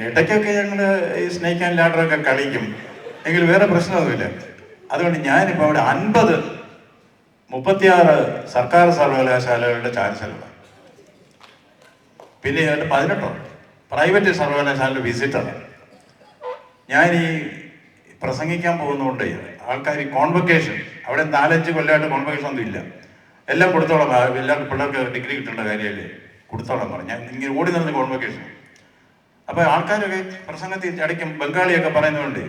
ഇടയ്ക്കൊക്കെ ഞങ്ങൾ ഈ സ്നേക്ക് ആൻഡ് ലാഡറൊക്കെ കളിക്കും, എങ്കിൽ വേറെ പ്രശ്നമൊന്നുമില്ല. അതുകൊണ്ട് ഞാനിപ്പോൾ അവിടെ 36 സർക്കാർ സർവകലാശാലകളുടെ ചാൻസലറാണ്. പിന്നെ 18 പ്രൈവറ്റ് സർവകലാശാലയുടെ വിസിറ്റാണ്. ഞാൻ ഈ പ്രസംഗിക്കാൻ പോകുന്നതുകൊണ്ട് ആൾക്കാർ ഈ കോൺവൊക്കേഷൻ, അവിടെ 4-5 കൊല്ലമായിട്ട് കോൺവൊക്കേഷൻ ഒന്നും ഇല്ല. എല്ലാം കൊടുത്തോളാം, എല്ലാ പിള്ളേർക്ക് ഡിഗ്രി കിട്ടേണ്ട കാര്യമല്ലേ, കൊടുത്തോളാം പറഞ്ഞു. ഞാൻ ഇങ്ങനെ ഓടി നടന്ന കോൺവൊക്കേഷൻ. അപ്പോൾ ആൾക്കാരൊക്കെ പ്രസംഗത്തിൽ അടിക്കും, ബംഗാളിയൊക്കെ പറയുന്നതുകൊണ്ട്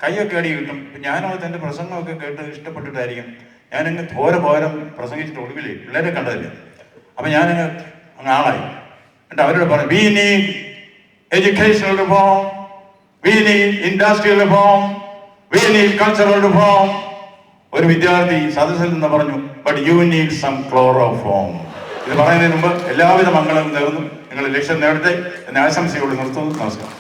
കൈയൊക്കെ അടി കിട്ടും. ഞാനത് എൻ്റെ പ്രസംഗമൊക്കെ കേട്ട് ഇഷ്ടപ്പെട്ടിട്ടായിരിക്കും ഞാനങ്ങ് പോരം പ്രസംഗിച്ചിട്ട് ഒടുവില്ലേ പിള്ളേരെ കണ്ടതില്ല. അപ്പം ഞാനങ്ങ് ആളായി. എന്നിട്ട് അവരോട് പറഞ്ഞു, we need educational reform, we need industrial reform, we need cultural reform. ഒരു വിദ്യാർത്ഥി സദസ്സിൽ നിന്ന് പറഞ്ഞു, but you need some chloroform. ഇത് പറയുന്നതിന് മുമ്പ് എല്ലാവിധ മംഗളവും നേർന്നു. നിങ്ങൾ ലക്ഷ്യം നേടട്ടെ എന്നെ ആശംസയോട് നിർത്തുന്നു. നമസ്കാരം.